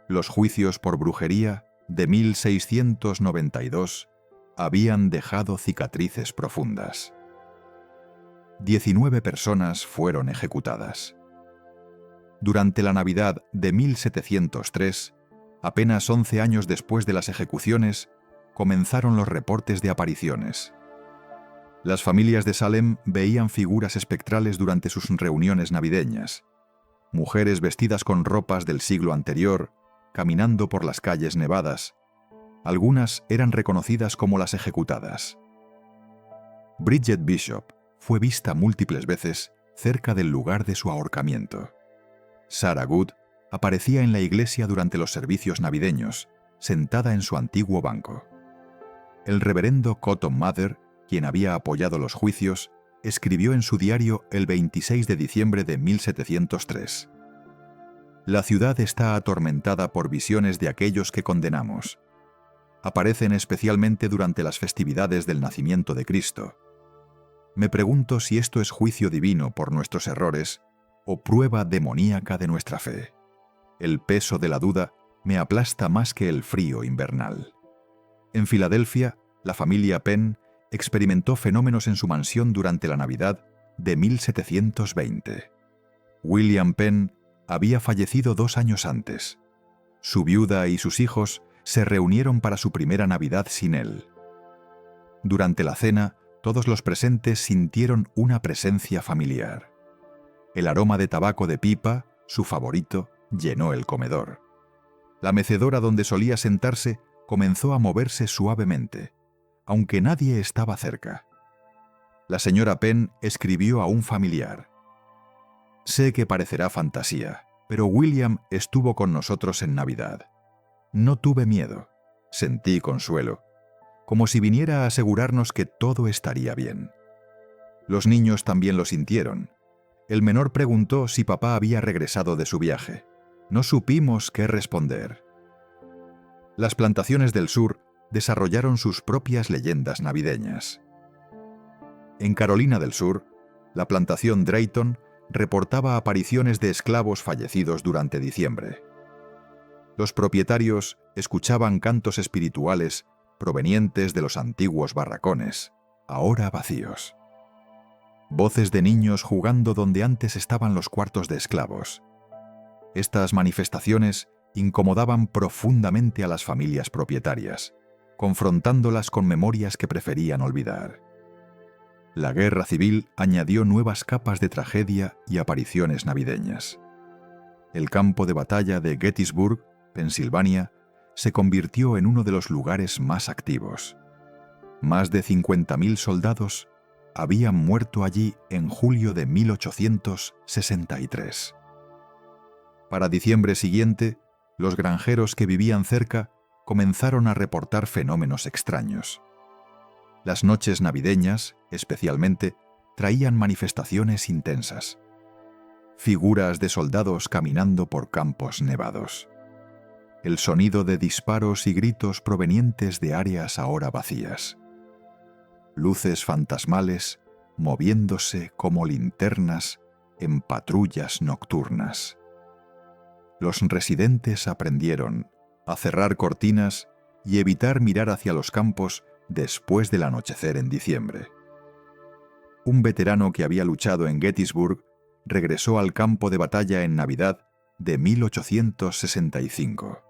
Los juicios por brujería de 1692 habían dejado cicatrices profundas. 19 personas fueron ejecutadas. Durante la Navidad de 1703, apenas 11 años después de las ejecuciones, comenzaron los reportes de apariciones. Las familias de Salem veían figuras espectrales durante sus reuniones navideñas. Mujeres vestidas con ropas del siglo anterior, caminando por las calles nevadas. Algunas eran reconocidas como las ejecutadas. Bridget Bishop fue vista múltiples veces cerca del lugar de su ahorcamiento. Sarah Good aparecía en la iglesia durante los servicios navideños, sentada en su antiguo banco. El reverendo Cotton Mather, quien había apoyado los juicios, escribió en su diario el 26 de diciembre de 1703. La ciudad está atormentada por visiones de aquellos que condenamos. Aparecen especialmente durante las festividades del nacimiento de Cristo. Me pregunto si esto es juicio divino por nuestros errores o prueba demoníaca de nuestra fe. El peso de la duda me aplasta más que el frío invernal. En Filadelfia, la familia Penn experimentó fenómenos en su mansión durante la Navidad de 1720. William Penn había fallecido 2 años antes. Su viuda y sus hijos se reunieron para su primera Navidad sin él. Durante la cena, todos los presentes sintieron una presencia familiar. El aroma de tabaco de pipa, su favorito, llenó el comedor. La mecedora donde solía sentarse comenzó a moverse suavemente, aunque nadie estaba cerca. La señora Penn escribió a un familiar: «Sé que parecerá fantasía, pero William estuvo con nosotros en Navidad. No tuve miedo, sentí consuelo, como si viniera a asegurarnos que todo estaría bien. Los niños también lo sintieron. El menor preguntó si papá había regresado de su viaje. No supimos qué responder». Las plantaciones del sur desarrollaron sus propias leyendas navideñas. En Carolina del Sur, la plantación Drayton reportaba apariciones de esclavos fallecidos durante diciembre. Los propietarios escuchaban cantos espirituales provenientes de los antiguos barracones, ahora vacíos. Voces de niños jugando donde antes estaban los cuartos de esclavos. Estas manifestaciones incomodaban profundamente a las familias propietarias, confrontándolas con memorias que preferían olvidar. La guerra civil añadió nuevas capas de tragedia y apariciones navideñas. El campo de batalla de Gettysburg, Pensilvania, se convirtió en uno de los lugares más activos. Más de 50.000 soldados habían muerto allí en julio de 1863. Para diciembre siguiente, los granjeros que vivían cerca comenzaron a reportar fenómenos extraños. Las noches navideñas, especialmente, traían manifestaciones intensas. Figuras de soldados caminando por campos nevados. El sonido de disparos y gritos provenientes de áreas ahora vacías. Luces fantasmales moviéndose como linternas en patrullas nocturnas. Los residentes aprendieron a cerrar cortinas y evitar mirar hacia los campos después del anochecer en diciembre. Un veterano que había luchado en Gettysburg regresó al campo de batalla en Navidad de 1865.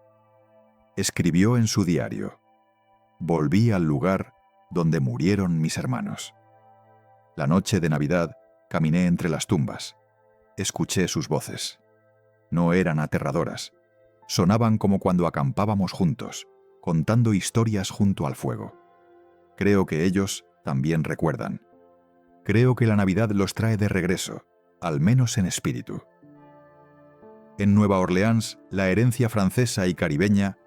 Escribió en su diario: «Volví al lugar donde murieron mis hermanos. La noche de Navidad caminé entre las tumbas. Escuché sus voces. No eran aterradoras. Sonaban como cuando acampábamos juntos, contando historias junto al fuego. Creo que ellos también recuerdan. creo que la Navidad los trae de regreso, al menos en espíritu. En Nueva Orleans, la herencia francesa y caribeña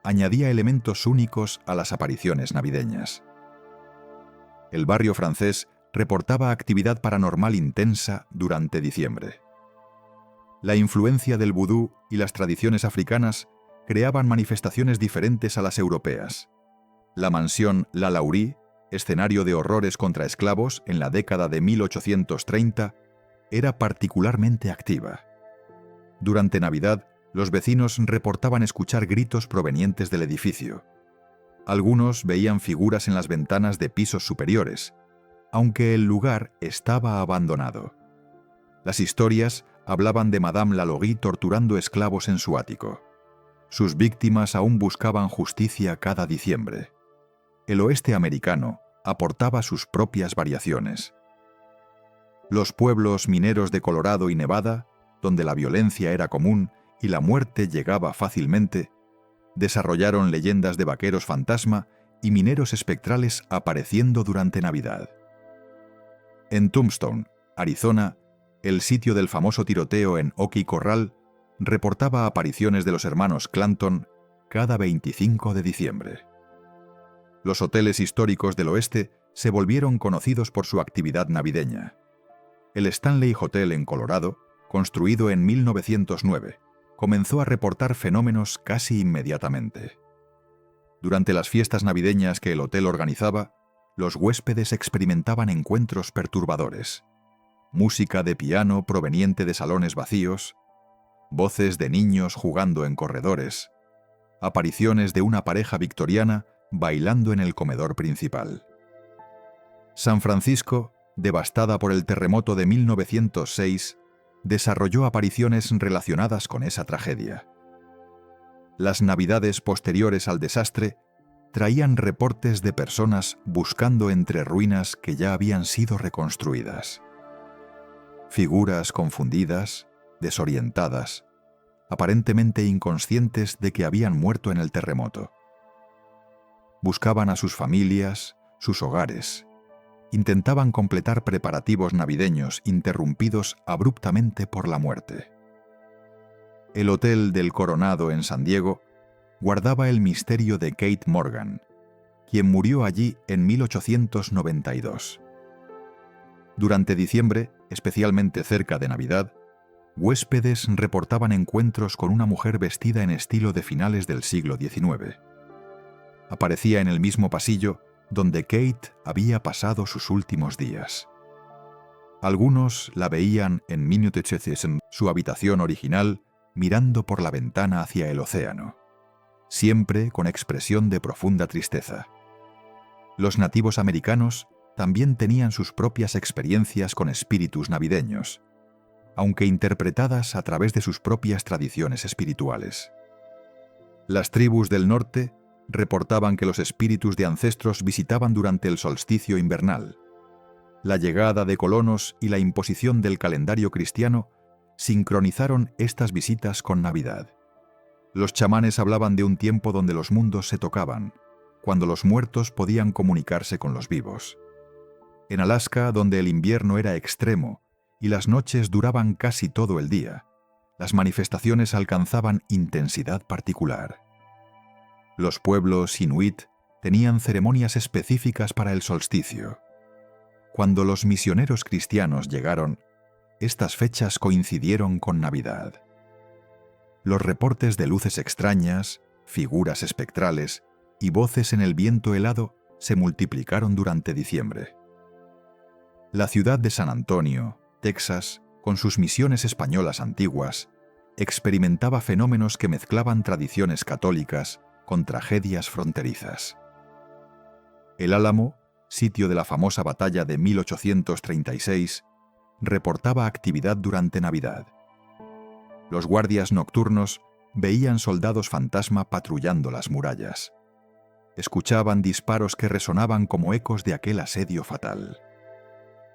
añadía elementos únicos a las apariciones navideñas. El barrio francés reportaba actividad paranormal intensa durante diciembre. La influencia del vudú y las tradiciones africanas creaban manifestaciones diferentes a las europeas. La mansión La Laurie, escenario de horrores contra esclavos en la década de 1830, era particularmente activa. Durante Navidad, los vecinos reportaban escuchar gritos provenientes del edificio. Algunos veían figuras en las ventanas de pisos superiores, aunque el lugar estaba abandonado. Las historias hablaban de Madame Lalaurie torturando esclavos en su ático. Sus víctimas aún buscaban justicia cada diciembre. El oeste americano aportaba sus propias variaciones. Los pueblos mineros de Colorado y Nevada, donde la violencia era común y la muerte llegaba fácilmente, desarrollaron leyendas de vaqueros fantasma y mineros espectrales apareciendo durante Navidad. En Tombstone, Arizona, el sitio del famoso tiroteo en Oquis Corral reportaba apariciones de los hermanos Clanton cada 25 de diciembre. Los hoteles históricos del oeste se volvieron conocidos por su actividad navideña. El Stanley Hotel en Colorado, construido en 1909, comenzó a reportar fenómenos casi inmediatamente. Durante las fiestas navideñas que el hotel organizaba, los huéspedes experimentaban encuentros perturbadores. Música de piano proveniente de salones vacíos, voces de niños jugando en corredores, apariciones de una pareja victoriana bailando en el comedor principal. San Francisco, devastada por el terremoto de 1906, desarrolló apariciones relacionadas con esa tragedia. Las navidades posteriores al desastre traían reportes de personas buscando entre ruinas que ya habían sido reconstruidas. Figuras confundidas, desorientadas, aparentemente inconscientes de que habían muerto en el terremoto. Buscaban a sus familias, sus hogares. Intentaban completar preparativos navideños interrumpidos abruptamente por la muerte. El Hotel del Coronado en San Diego guardaba el misterio de Kate Morgan, quien murió allí en 1892. Durante diciembre, especialmente cerca de Navidad, huéspedes reportaban encuentros con una mujer vestida en estilo de finales del siglo XIX. Aparecía en el mismo pasillo donde Kate había pasado sus últimos días. Algunos la veían en su habitación original, mirando por la ventana hacia el océano, siempre con expresión de profunda tristeza. Los nativos americanos también tenían sus propias experiencias con espíritus navideños, aunque interpretadas a través de sus propias tradiciones espirituales. Las tribus del norte reportaban que los espíritus de ancestros visitaban durante el solsticio invernal. La llegada de colonos y la imposición del calendario cristiano sincronizaron estas visitas con Navidad. Los chamanes hablaban de un tiempo donde los mundos se tocaban, cuando los muertos podían comunicarse con los vivos. En Alaska, donde el invierno era extremo y las noches duraban casi todo el día, las manifestaciones alcanzaban intensidad particular. Los pueblos inuit tenían ceremonias específicas para el solsticio. Cuando los misioneros cristianos llegaron, estas fechas coincidieron con Navidad. Los reportes de luces extrañas, figuras espectrales y voces en el viento helado se multiplicaron durante diciembre. La ciudad de San Antonio, Texas, con sus misiones españolas antiguas, experimentaba fenómenos que mezclaban tradiciones católicas con tragedias fronterizas. El Álamo, sitio de la famosa batalla de 1836, reportaba actividad durante Navidad. Los guardias nocturnos veían soldados fantasma patrullando las murallas. Escuchaban disparos que resonaban como ecos de aquel asedio fatal.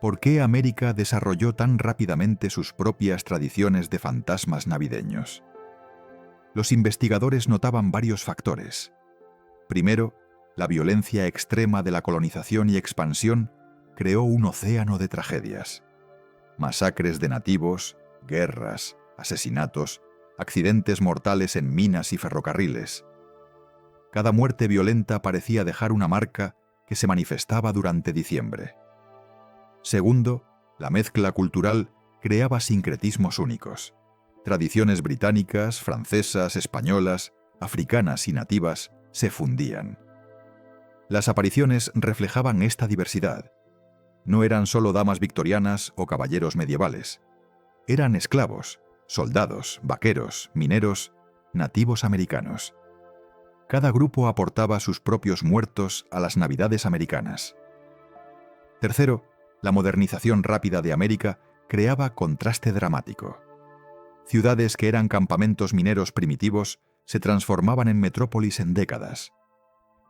¿Por qué América desarrolló tan rápidamente sus propias tradiciones de fantasmas navideños? Los investigadores notaban varios factores. Primero, la violencia extrema de la colonización y expansión creó un océano de tragedias. Masacres de nativos, guerras, asesinatos, accidentes mortales en minas y ferrocarriles. Cada muerte violenta parecía dejar una marca que se manifestaba durante diciembre. Segundo, la mezcla cultural creaba sincretismos únicos. Tradiciones británicas, francesas, españolas, africanas y nativas se fundían. Las apariciones reflejaban esta diversidad. No eran solo damas victorianas o caballeros medievales. Eran esclavos, soldados, vaqueros, mineros, nativos americanos. Cada grupo aportaba sus propios muertos a las Navidades americanas. Tercero, la modernización rápida de América creaba contraste dramático. Ciudades que eran campamentos mineros primitivos se transformaban en metrópolis en décadas.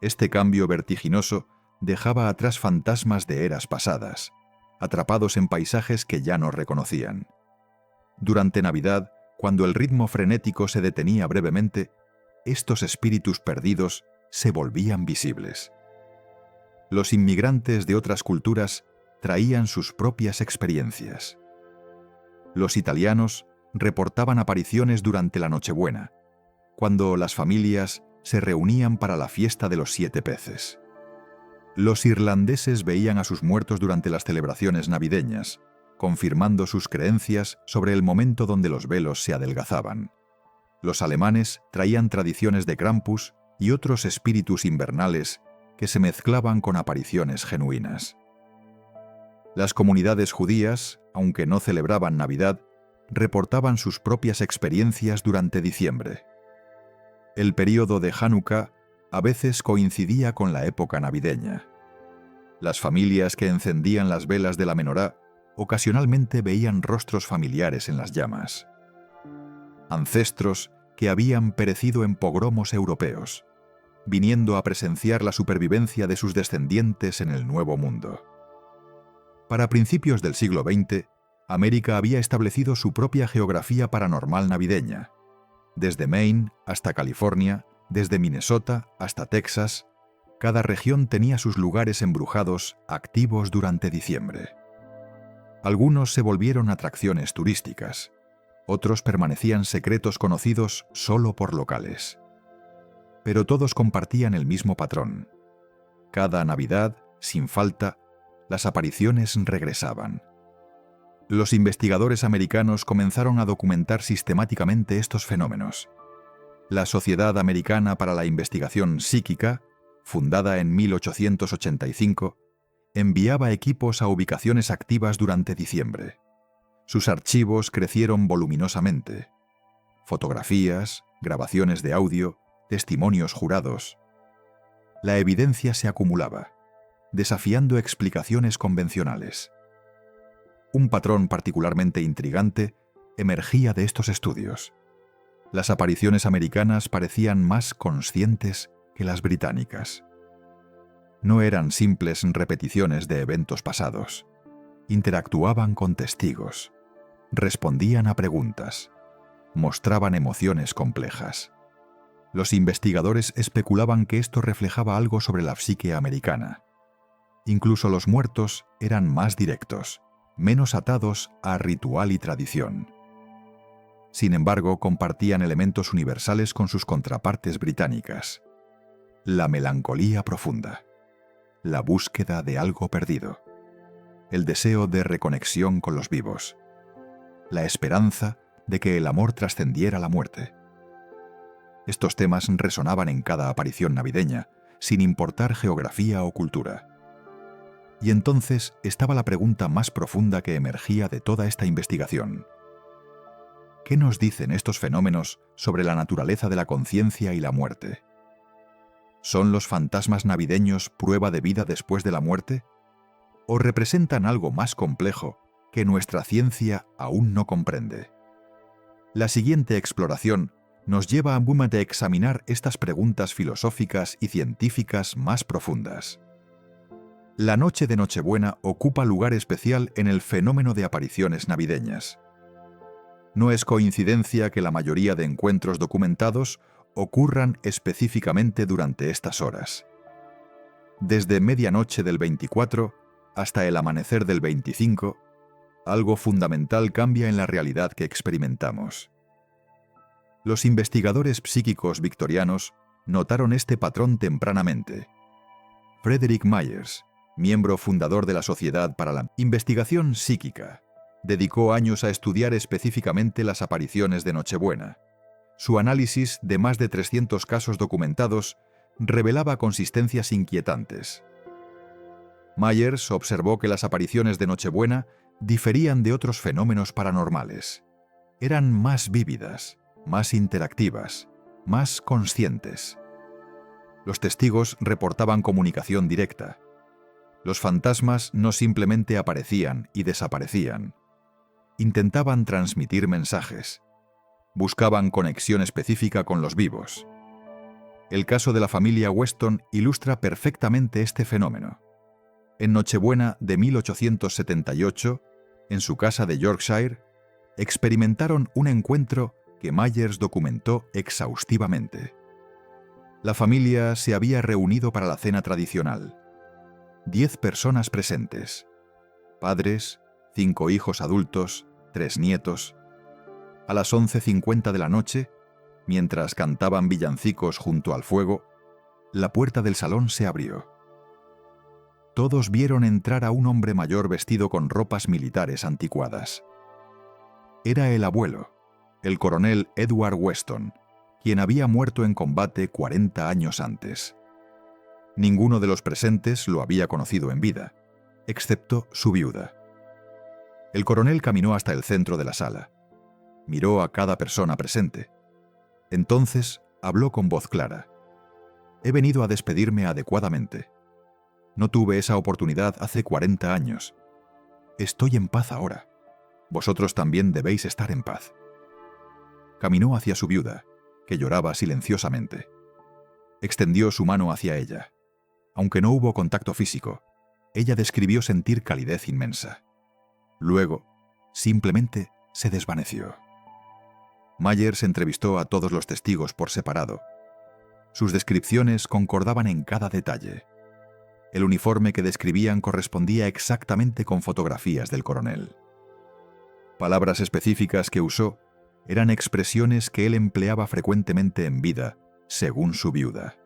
Este cambio vertiginoso dejaba atrás fantasmas de eras pasadas, atrapados en paisajes que ya no reconocían. Durante Navidad, cuando el ritmo frenético se detenía brevemente, estos espíritus perdidos se volvían visibles. Los inmigrantes de otras culturas traían sus propias experiencias. Los italianos reportaban apariciones durante la Nochebuena, cuando las familias se reunían para la fiesta de los 7 peces. Los irlandeses veían a sus muertos durante las celebraciones navideñas, confirmando sus creencias sobre el momento donde los velos se adelgazaban. Los alemanes traían tradiciones de Krampus y otros espíritus invernales que se mezclaban con apariciones genuinas. Las comunidades judías, aunque no celebraban Navidad, reportaban sus propias experiencias durante diciembre. El período de Hanukkah a veces coincidía con la época navideña. Las familias que encendían las velas de la menorá ocasionalmente veían rostros familiares en las llamas. Ancestros que habían perecido en pogromos europeos, viniendo a presenciar la supervivencia de sus descendientes en el Nuevo Mundo. Para principios del siglo XX, América había establecido su propia geografía paranormal navideña. Desde Maine hasta California, desde Minnesota hasta Texas, cada región tenía sus lugares embrujados activos durante diciembre. Algunos se volvieron atracciones turísticas, otros permanecían secretos conocidos solo por locales. Pero todos compartían el mismo patrón. Cada Navidad, sin falta, las apariciones regresaban. Los investigadores americanos comenzaron a documentar sistemáticamente estos fenómenos. La Sociedad Americana para la Investigación Psíquica, fundada en 1885, enviaba equipos a ubicaciones activas durante diciembre. Sus archivos crecieron voluminosamente. Fotografías, grabaciones de audio, testimonios jurados. La evidencia se acumulaba, desafiando explicaciones convencionales. Un patrón particularmente intrigante emergía de estos estudios. Las apariciones americanas parecían más conscientes que las británicas. No eran simples repeticiones de eventos pasados. Interactuaban con testigos, respondían a preguntas, mostraban emociones complejas. Los investigadores especulaban que esto reflejaba algo sobre la psique americana. Incluso los muertos eran más directos, menos atados a ritual y tradición. Sin embargo, compartían elementos universales con sus contrapartes británicas. La melancolía profunda, la búsqueda de algo perdido, el deseo de reconexión con los vivos, la esperanza de que el amor trascendiera la muerte. Estos temas resonaban en cada aparición navideña, sin importar geografía o cultura. Y entonces estaba la pregunta más profunda que emergía de toda esta investigación. ¿Qué nos dicen estos fenómenos sobre la naturaleza de la conciencia y la muerte? ¿Son los fantasmas navideños prueba de vida después de la muerte? ¿O representan algo más complejo que nuestra ciencia aún no comprende? La siguiente exploración nos lleva a examinar estas preguntas filosóficas y científicas más profundas. La noche de Nochebuena ocupa lugar especial en el fenómeno de apariciones navideñas. No es coincidencia que la mayoría de encuentros documentados ocurran específicamente durante estas horas. Desde medianoche del 24, hasta el amanecer del 25, algo fundamental cambia en la realidad que experimentamos. Los investigadores psíquicos victorianos notaron este patrón tempranamente. Frederick Myers, miembro fundador de la Sociedad para la Investigación Psíquica, dedicó años a estudiar específicamente las apariciones de Nochebuena. Su análisis de más de 300 casos documentados revelaba consistencias inquietantes. Myers observó que las apariciones de Nochebuena diferían de otros fenómenos paranormales. Eran más vívidas, más interactivas, más conscientes. Los testigos reportaban comunicación directa. Los fantasmas no simplemente aparecían y desaparecían. Intentaban transmitir mensajes. Buscaban conexión específica con los vivos. El caso de la familia Weston ilustra perfectamente este fenómeno. En Nochebuena de 1878, en su casa de Yorkshire, experimentaron un encuentro que Myers documentó exhaustivamente. La familia se había reunido para la cena tradicional. 10 personas presentes. Padres, 5 hijos adultos, 3 nietos. A las 11:50 de la noche, mientras cantaban villancicos junto al fuego, la puerta del salón se abrió. Todos vieron entrar a un hombre mayor vestido con ropas militares anticuadas. Era el abuelo, el coronel Edward Weston, quien había muerto en combate 40 años antes. Ninguno de los presentes lo había conocido en vida, excepto su viuda. El coronel caminó hasta el centro de la sala. Miró a cada persona presente. Entonces habló con voz clara. «He venido a despedirme adecuadamente. No tuve esa oportunidad hace 40 años. Estoy en paz ahora. Vosotros también debéis estar en paz». Caminó hacia su viuda, que lloraba silenciosamente. Extendió su mano hacia ella. Aunque no hubo contacto físico, ella describió sentir calidez inmensa. Luego, simplemente se desvaneció. Myers entrevistó a todos los testigos por separado. Sus descripciones concordaban en cada detalle. El uniforme que describían correspondía exactamente con fotografías del coronel. Palabras específicas que usó eran expresiones que él empleaba frecuentemente en vida, según su viuda.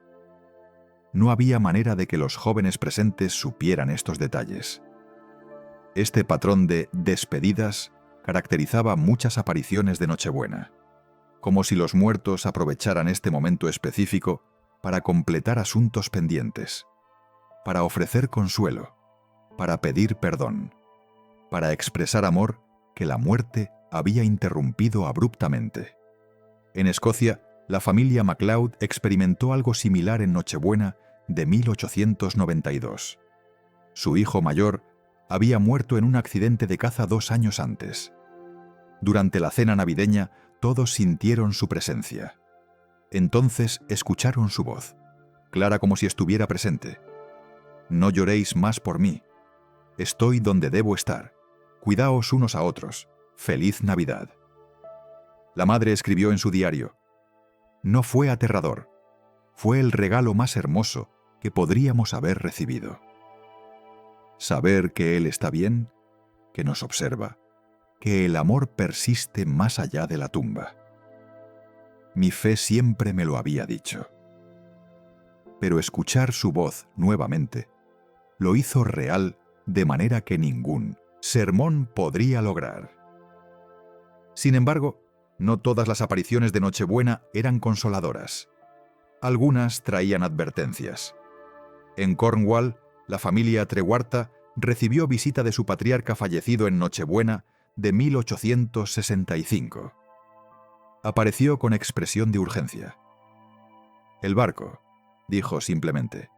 No había manera de que los jóvenes presentes supieran estos detalles. Este patrón de despedidas caracterizaba muchas apariciones de Nochebuena, como si los muertos aprovecharan este momento específico para completar asuntos pendientes, para ofrecer consuelo, para pedir perdón, para expresar amor que la muerte había interrumpido abruptamente. En Escocia, la familia MacLeod experimentó algo similar en Nochebuena de 1892. Su hijo mayor había muerto en un accidente de caza 2 años antes. Durante la cena navideña, todos sintieron su presencia. Entonces escucharon su voz, clara como si estuviera presente. «No lloréis más por mí. Estoy donde debo estar. Cuidaos unos a otros. Feliz Navidad». La madre escribió en su diario: «No fue aterrador. Fue el regalo más hermoso que podríamos haber recibido. Saber que Él está bien, que nos observa, que el amor persiste más allá de la tumba. Mi fe siempre me lo había dicho». Pero escuchar su voz nuevamente lo hizo real de manera que ningún sermón podría lograr. Sin embargo, no todas las apariciones de Nochebuena eran consoladoras. Algunas traían advertencias. En Cornwall, la familia Trewarta recibió visita de su patriarca fallecido en Nochebuena de 1865. Apareció con expresión de urgencia. «El barco», dijo simplemente.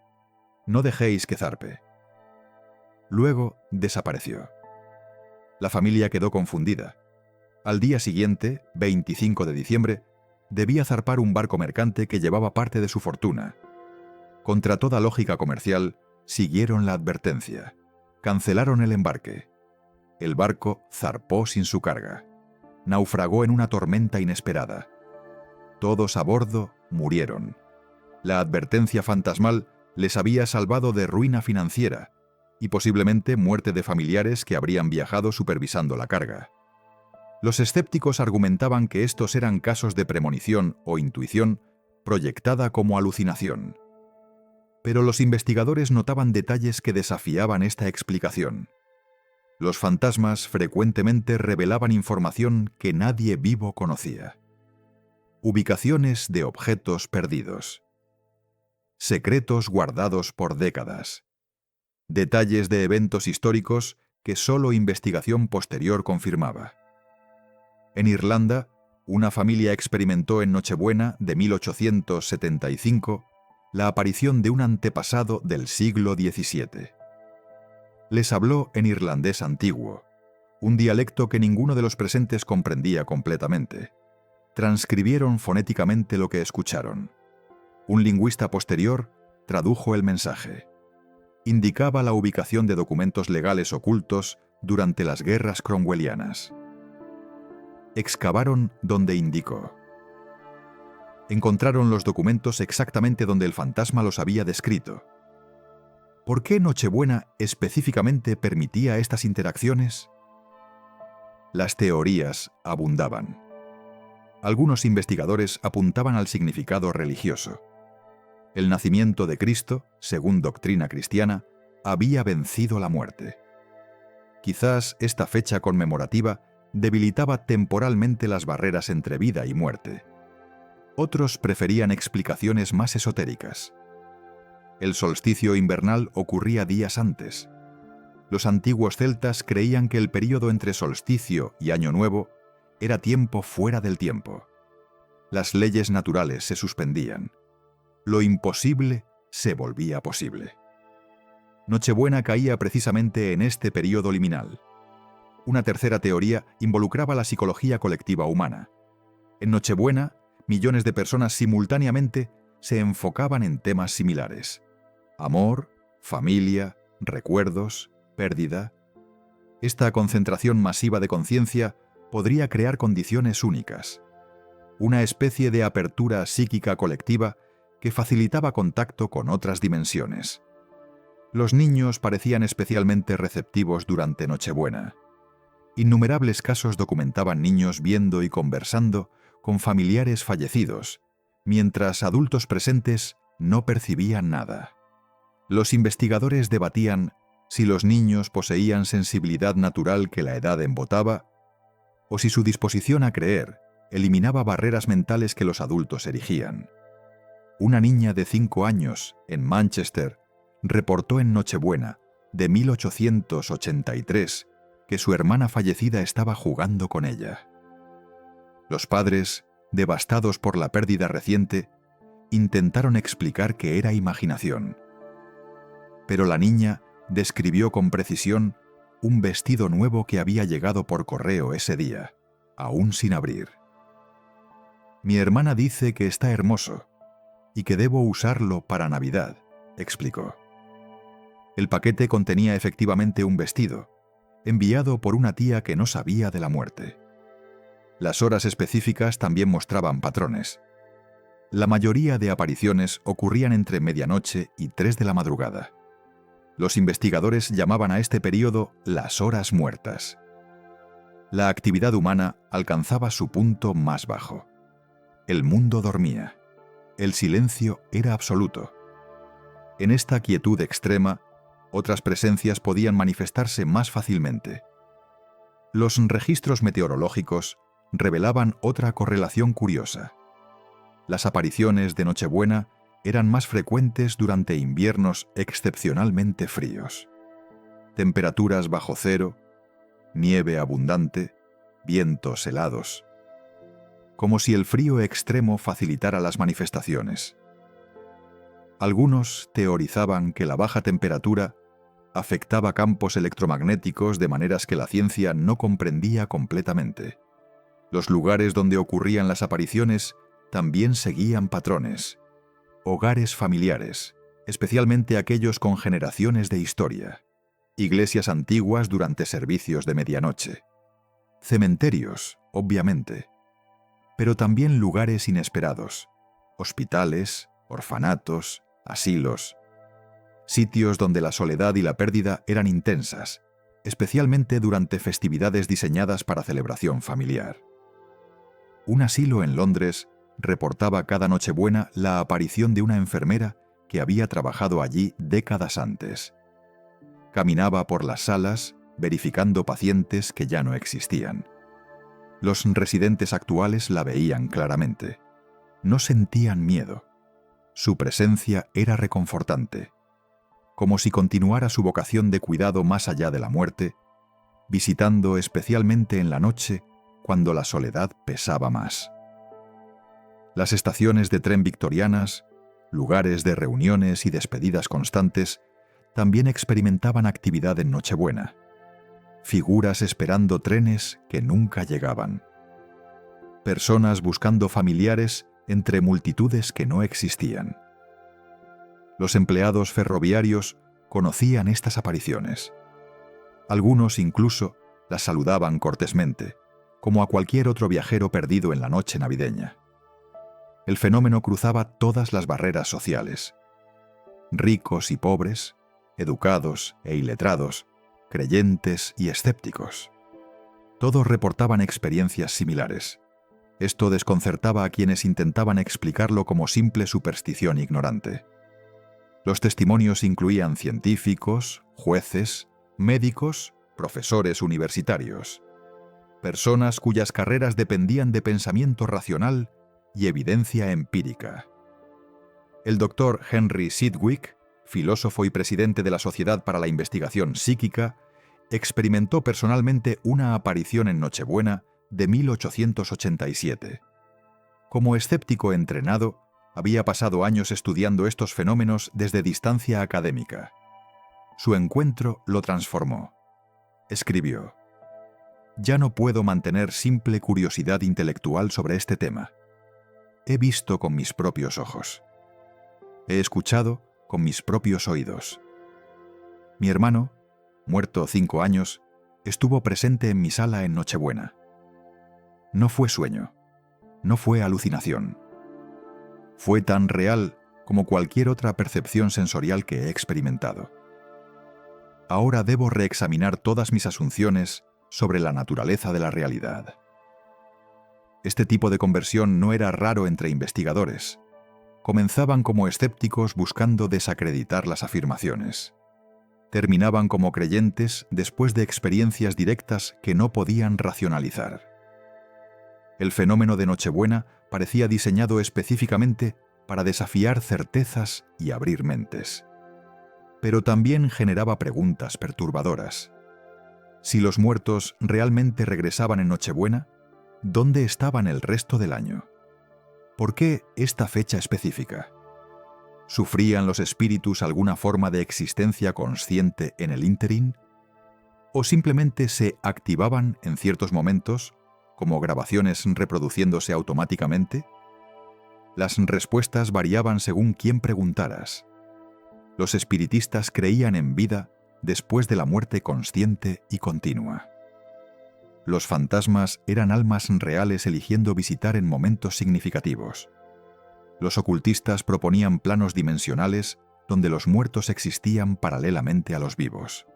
«No dejéis que zarpe». Luego desapareció. La familia quedó confundida. Al día siguiente, 25 de diciembre, debía zarpar un barco mercante que llevaba parte de su fortuna. Contra toda lógica comercial, siguieron la advertencia. Cancelaron el embarque. El barco zarpó sin su carga. Naufragó en una tormenta inesperada. Todos a bordo murieron. La advertencia fantasmal les había salvado de ruina financiera, y posiblemente muerte de familiares que habrían viajado supervisando la carga. Los escépticos argumentaban que estos eran casos de premonición o intuición proyectada como alucinación. Pero los investigadores notaban detalles que desafiaban esta explicación. Los fantasmas frecuentemente revelaban información que nadie vivo conocía. Ubicaciones de objetos perdidos. Secretos guardados por décadas. Detalles de eventos históricos que solo investigación posterior confirmaba. En Irlanda, una familia experimentó en Nochebuena de 1875 la aparición de un antepasado del siglo XVII. Les habló en irlandés antiguo, un dialecto que ninguno de los presentes comprendía completamente. Transcribieron fonéticamente lo que escucharon. Un lingüista posterior tradujo el mensaje. Indicaba la ubicación de documentos legales ocultos durante las guerras cromwellianas. Excavaron donde indicó. Encontraron los documentos exactamente donde el fantasma los había descrito. ¿Por qué Nochebuena específicamente permitía estas interacciones? Las teorías abundaban. Algunos investigadores apuntaban al significado religioso. El nacimiento de Cristo, según doctrina cristiana, había vencido la muerte. Quizás esta fecha conmemorativa debilitaba temporalmente las barreras entre vida y muerte. Otros preferían explicaciones más esotéricas. El solsticio invernal ocurría días antes. Los antiguos celtas creían que el período entre solsticio y Año Nuevo era tiempo fuera del tiempo. Las leyes naturales se suspendían. Lo imposible se volvía posible. Nochebuena caía precisamente en este período liminal. Una tercera teoría involucraba la psicología colectiva humana. En Nochebuena, millones de personas simultáneamente se enfocaban en temas similares: amor, familia, recuerdos, pérdida. Esta concentración masiva de conciencia podría crear condiciones únicas, una especie de apertura psíquica colectiva que facilitaba contacto con otras dimensiones. Los niños parecían especialmente receptivos durante Nochebuena. Innumerables casos documentaban niños viendo y conversando con familiares fallecidos, mientras adultos presentes no percibían nada. Los investigadores debatían si los niños poseían sensibilidad natural que la edad embotaba, o si su disposición a creer eliminaba barreras mentales que los adultos erigían. Una niña de 5 años, en Manchester, reportó en Nochebuena de 1883 que su hermana fallecida estaba jugando con ella. Los padres, devastados por la pérdida reciente, intentaron explicar que era imaginación. Pero la niña describió con precisión un vestido nuevo que había llegado por correo ese día, aún sin abrir. Mi hermana dice que está hermoso y que debo usarlo para Navidad, explicó. El paquete contenía efectivamente un vestido, enviado por una tía que no sabía de la muerte. Las horas específicas también mostraban patrones. La mayoría de apariciones ocurrían entre medianoche y 3 de la madrugada. Los investigadores llamaban a este período las horas muertas. La actividad humana alcanzaba su punto más bajo. El mundo dormía. El silencio era absoluto. En esta quietud extrema, otras presencias podían manifestarse más fácilmente. Los registros meteorológicos revelaban otra correlación curiosa. Las apariciones de Nochebuena eran más frecuentes durante inviernos excepcionalmente fríos. Temperaturas bajo cero, nieve abundante, vientos helados. Como si el frío extremo facilitara las manifestaciones. Algunos teorizaban que la baja temperatura afectaba campos electromagnéticos de maneras que la ciencia no comprendía completamente. Los lugares donde ocurrían las apariciones también seguían patrones. Hogares familiares, especialmente aquellos con generaciones de historia. Iglesias antiguas durante servicios de medianoche. Cementerios, obviamente. Pero también lugares inesperados. Hospitales, orfanatos, asilos. sitios donde la soledad y la pérdida eran intensas, especialmente durante festividades diseñadas para celebración familiar. Un asilo en Londres reportaba cada Nochebuena la aparición de una enfermera que había trabajado allí décadas antes. Caminaba por las salas, verificando pacientes que ya no existían. Los residentes actuales la veían claramente. No sentían miedo. Su presencia era reconfortante, como si continuara su vocación de cuidado más allá de la muerte, visitando especialmente en la noche cuando la soledad pesaba más. Las estaciones de tren victorianas, lugares de reuniones y despedidas constantes, también experimentaban actividad en Nochebuena. Figuras esperando trenes que nunca llegaban. Personas buscando familiares entre multitudes que no existían. Los empleados ferroviarios conocían estas apariciones. Algunos incluso las saludaban cortésmente, como a cualquier otro viajero perdido en la noche navideña. El fenómeno cruzaba todas las barreras sociales. Ricos y pobres, educados e iletrados, creyentes y escépticos. Todos reportaban experiencias similares. Esto desconcertaba a quienes intentaban explicarlo como simple superstición ignorante. Los testimonios incluían científicos, jueces, médicos, profesores universitarios, personas cuyas carreras dependían de pensamiento racional y evidencia empírica. El doctor Henry Sidgwick, filósofo y presidente de la Sociedad para la Investigación Psíquica, experimentó personalmente una aparición en Nochebuena de 1887. Como escéptico entrenado, había pasado años estudiando estos fenómenos desde distancia académica. Su encuentro lo transformó. Escribió: «Ya no puedo mantener simple curiosidad intelectual sobre este tema. He visto con mis propios ojos. He escuchado con mis propios oídos. Mi hermano, muerto 5 años, estuvo presente en mi sala en Nochebuena. No fue sueño, no fue alucinación. Fue tan real como cualquier otra percepción sensorial que he experimentado. Ahora debo reexaminar todas mis asunciones sobre la naturaleza de la realidad». Este tipo de conversión no era raro entre investigadores. Comenzaban como escépticos buscando desacreditar las afirmaciones. Terminaban como creyentes después de experiencias directas que no podían racionalizar. El fenómeno de Nochebuena parecía diseñado específicamente para desafiar certezas y abrir mentes. Pero también generaba preguntas perturbadoras. Si los muertos realmente regresaban en Nochebuena, ¿dónde estaban el resto del año? ¿Por qué esta fecha específica? ¿Sufrían los espíritus alguna forma de existencia consciente en el ínterin? ¿O simplemente se activaban en ciertos momentos, como grabaciones reproduciéndose automáticamente? Las respuestas variaban según quién preguntaras. Los espiritistas creían en vida después de la muerte consciente y continua. Los fantasmas eran almas reales eligiendo visitar en momentos significativos. Los ocultistas proponían planos dimensionales donde los muertos existían paralelamente a los vivos.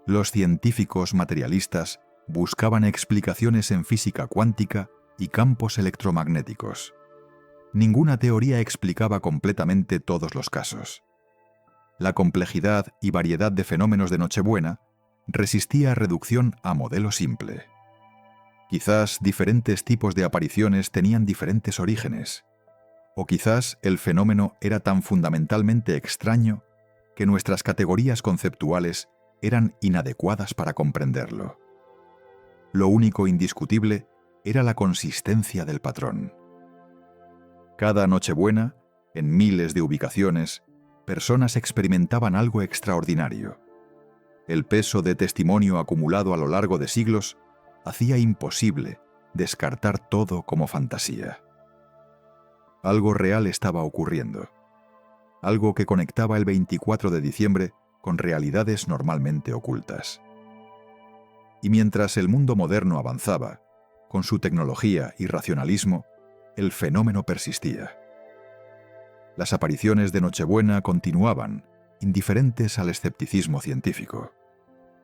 Los científicos materialistas buscaban explicaciones en física cuántica y campos electromagnéticos. Ninguna teoría explicaba completamente todos los casos. La complejidad y variedad de fenómenos de Nochebuena resistía reducción a modelo simple. Quizás diferentes tipos de apariciones tenían diferentes orígenes, o quizás el fenómeno era tan fundamentalmente extraño que nuestras categorías conceptuales eran inadecuadas para comprenderlo. Lo único indiscutible era la consistencia del patrón. Cada Nochebuena, en miles de ubicaciones, personas experimentaban algo extraordinario. El peso de testimonio acumulado a lo largo de siglos hacía imposible descartar todo como fantasía. Algo real estaba ocurriendo. Algo que conectaba el 24 de diciembre con realidades normalmente ocultas. Y mientras el mundo moderno avanzaba, con su tecnología y racionalismo, el fenómeno persistía. Las apariciones de Nochebuena continuaban, indiferentes al escepticismo científico,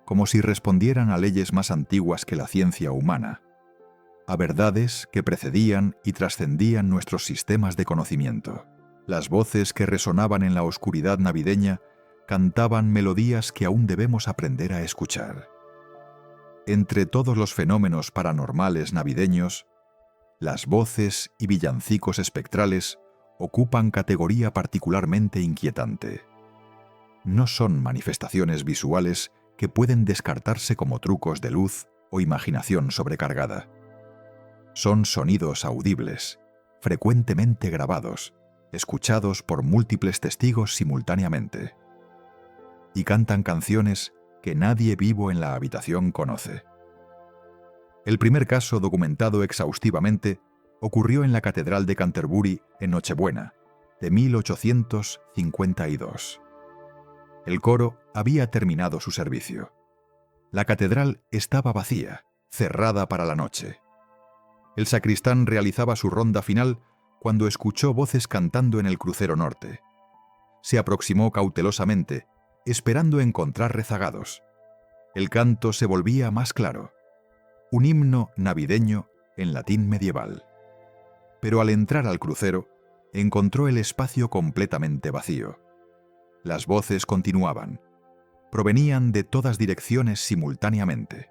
como si respondieran a leyes más antiguas que la ciencia humana, a verdades que precedían y trascendían nuestros sistemas de conocimiento. Las voces que resonaban en la oscuridad navideña cantaban melodías que aún debemos aprender a escuchar. Entre todos los fenómenos paranormales navideños, las voces y villancicos espectrales ocupan categoría particularmente inquietante. No son manifestaciones visuales que pueden descartarse como trucos de luz o imaginación sobrecargada. Son sonidos audibles, frecuentemente grabados, escuchados por múltiples testigos simultáneamente. Y cantan canciones que nadie vivo en la habitación conoce. El primer caso documentado exhaustivamente ocurrió en la Catedral de Canterbury en Nochebuena, de 1852. El coro había terminado su servicio. La catedral estaba vacía, cerrada para la noche. El sacristán realizaba su ronda final cuando escuchó voces cantando en el crucero norte. Se aproximó cautelosamente, esperando encontrar rezagados. El canto se volvía más claro. Un himno navideño en latín medieval. Pero al entrar al crucero, encontró el espacio completamente vacío. Las voces continuaban. Provenían de todas direcciones simultáneamente.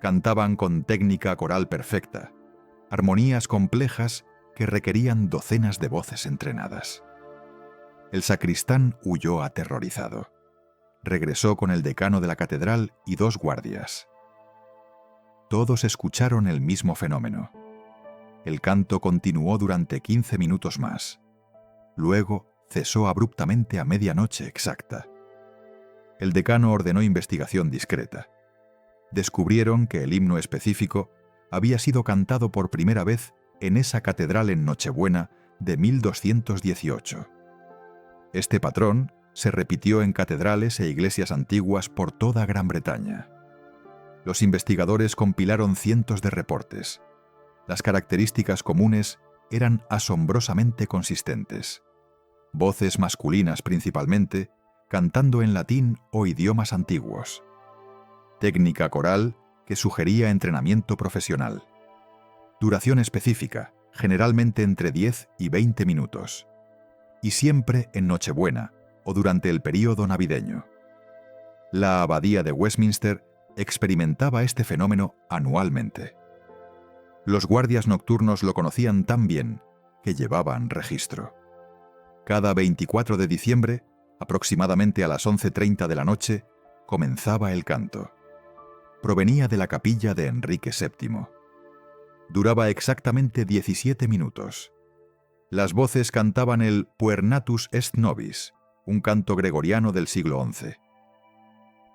Cantaban con técnica coral perfecta, armonías complejas que requerían docenas de voces entrenadas. El sacristán huyó aterrorizado. Regresó con el decano de la catedral y 2 guardias. Todos escucharon el mismo fenómeno. El canto continuó durante 15 minutos más. Luego cesó abruptamente a medianoche exacta. El decano ordenó investigación discreta. Descubrieron que el himno específico había sido cantado por primera vez en esa catedral en Nochebuena de 1218. Este patrón se repitió en catedrales e iglesias antiguas por toda Gran Bretaña. Los investigadores compilaron cientos de reportes. Las características comunes eran asombrosamente consistentes. Voces masculinas principalmente, cantando en latín o idiomas antiguos. Técnica coral que sugería entrenamiento profesional. Duración específica, generalmente entre 10 y 20 minutos. Y siempre en Nochebuena o durante el período navideño. La abadía de Westminster experimentaba este fenómeno anualmente. Los guardias nocturnos lo conocían tan bien que llevaban registro. Cada 24 de diciembre, aproximadamente a las 11:30 de la noche, comenzaba el canto. Provenía de la capilla de Enrique VII. Duraba exactamente 17 minutos. Las voces cantaban el Puernatus est nobis, un canto gregoriano del siglo XI.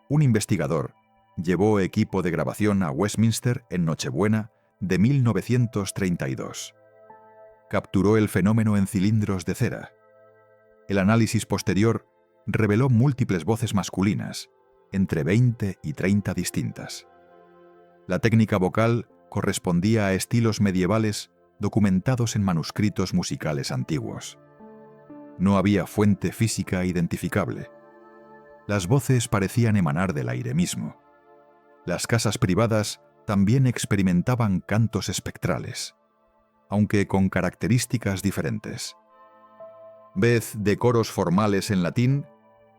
Un investigador llevó equipo de grabación a Westminster en Nochebuena de 1932. Capturó el fenómeno en cilindros de cera. El análisis posterior reveló múltiples voces masculinas, entre 20 y 30 distintas. La técnica vocal correspondía a estilos medievales documentados en manuscritos musicales antiguos. No había fuente física identificable. Las voces parecían emanar del aire mismo. Las casas privadas también experimentaban cantos espectrales, aunque con características diferentes. Vez de coros formales en latín,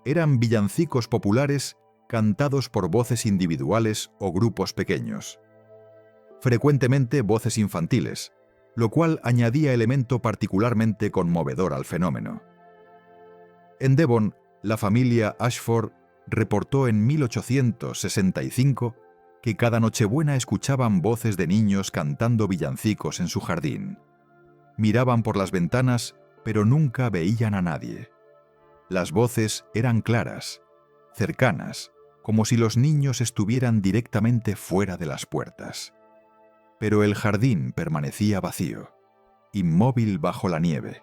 eran villancicos populares cantados por voces individuales o grupos pequeños. Frecuentemente voces infantiles, lo cual añadía elemento particularmente conmovedor al fenómeno. En Devon, la familia Ashford reportó en 1865 que cada Nochebuena escuchaban voces de niños cantando villancicos en su jardín. Miraban por las ventanas, pero nunca veían a nadie. Las voces eran claras, cercanas, como si los niños estuvieran directamente fuera de las puertas. Pero el jardín permanecía vacío, inmóvil bajo la nieve.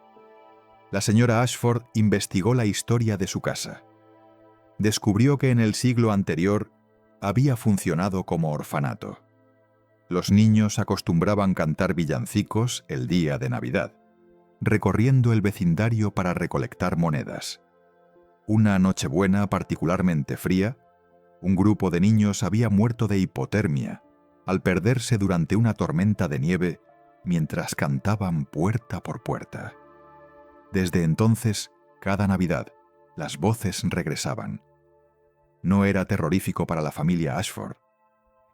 La señora Ashford investigó la historia de su casa. Descubrió que en el siglo anterior había funcionado como orfanato. Los niños acostumbraban cantar villancicos el día de Navidad, recorriendo el vecindario para recolectar monedas. Una Nochebuena particularmente fría, un grupo de niños había muerto de hipotermia al perderse durante una tormenta de nieve mientras cantaban puerta por puerta. Desde entonces, cada Navidad, las voces regresaban. No era terrorífico para la familia Ashford.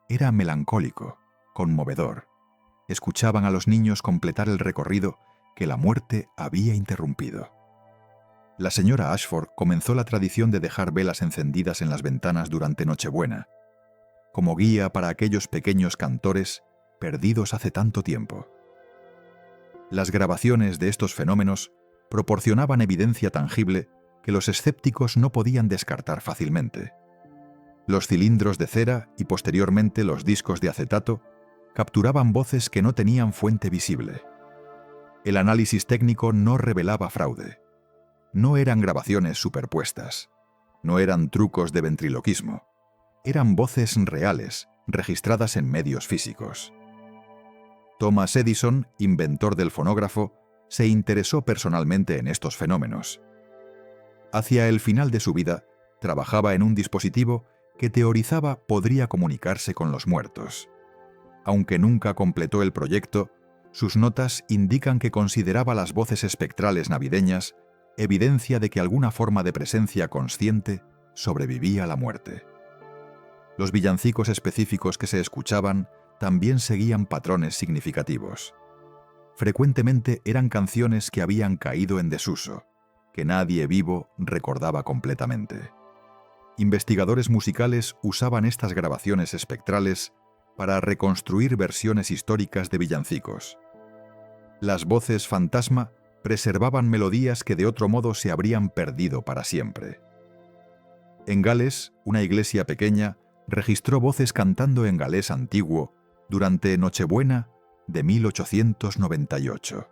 Era melancólico, conmovedor. Escuchaban a los niños completar el recorrido que la muerte había interrumpido. La señora Ashford comenzó la tradición de dejar velas encendidas en las ventanas durante Nochebuena, como guía para aquellos pequeños cantores perdidos hace tanto tiempo. Las grabaciones de estos fenómenos proporcionaban evidencia tangible que los escépticos no podían descartar fácilmente. Los cilindros de cera y posteriormente los discos de acetato capturaban voces que no tenían fuente visible. El análisis técnico no revelaba fraude. No eran grabaciones superpuestas. No eran trucos de ventriloquismo. Eran voces reales, registradas en medios físicos. Thomas Edison, inventor del fonógrafo, se interesó personalmente en estos fenómenos. Hacia el final de su vida, trabajaba en un dispositivo que teorizaba podría comunicarse con los muertos. Aunque nunca completó el proyecto, sus notas indican que consideraba las voces espectrales navideñas evidencia de que alguna forma de presencia consciente sobrevivía a la muerte. Los villancicos específicos que se escuchaban también seguían patrones significativos. Frecuentemente eran canciones que habían caído en desuso, que nadie vivo recordaba completamente. Investigadores musicales usaban estas grabaciones espectrales para reconstruir versiones históricas de villancicos. Las voces fantasma preservaban melodías que de otro modo se habrían perdido para siempre. En Gales, una iglesia pequeña registró voces cantando en galés antiguo durante Nochebuena de 1898.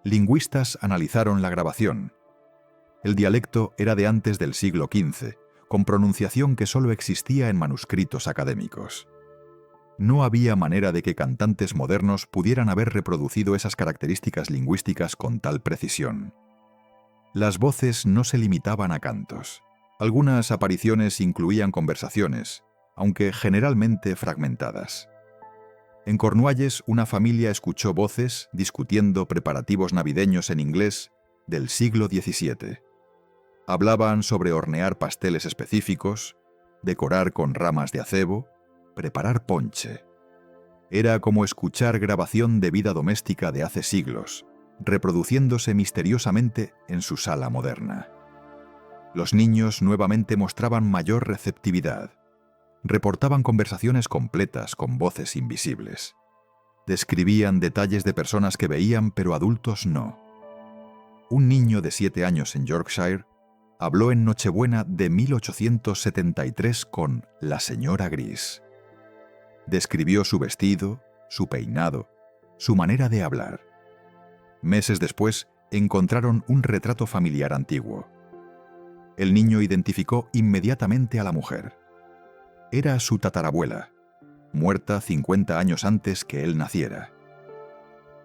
Lingüistas analizaron la grabación. El dialecto era de antes del siglo XV, con pronunciación que solo existía en manuscritos académicos. No había manera de que cantantes modernos pudieran haber reproducido esas características lingüísticas con tal precisión. Las voces no se limitaban a cantos. Algunas apariciones incluían conversaciones, aunque generalmente fragmentadas. En Cornualles, una familia escuchó voces discutiendo preparativos navideños en inglés del siglo XVII. Hablaban sobre hornear pasteles específicos, decorar con ramas de acebo, preparar ponche. Era como escuchar grabación de vida doméstica de hace siglos, reproduciéndose misteriosamente en su sala moderna. Los niños nuevamente mostraban mayor receptividad. Reportaban conversaciones completas con voces invisibles. Describían detalles de personas que veían pero adultos no. Un niño de 7 años en Yorkshire habló en Nochebuena de 1873 con la señora Gris. Describió su vestido, su peinado, su manera de hablar. Meses después, encontraron un retrato familiar antiguo. El niño identificó inmediatamente a la mujer. Era su tatarabuela, muerta 50 años antes que él naciera.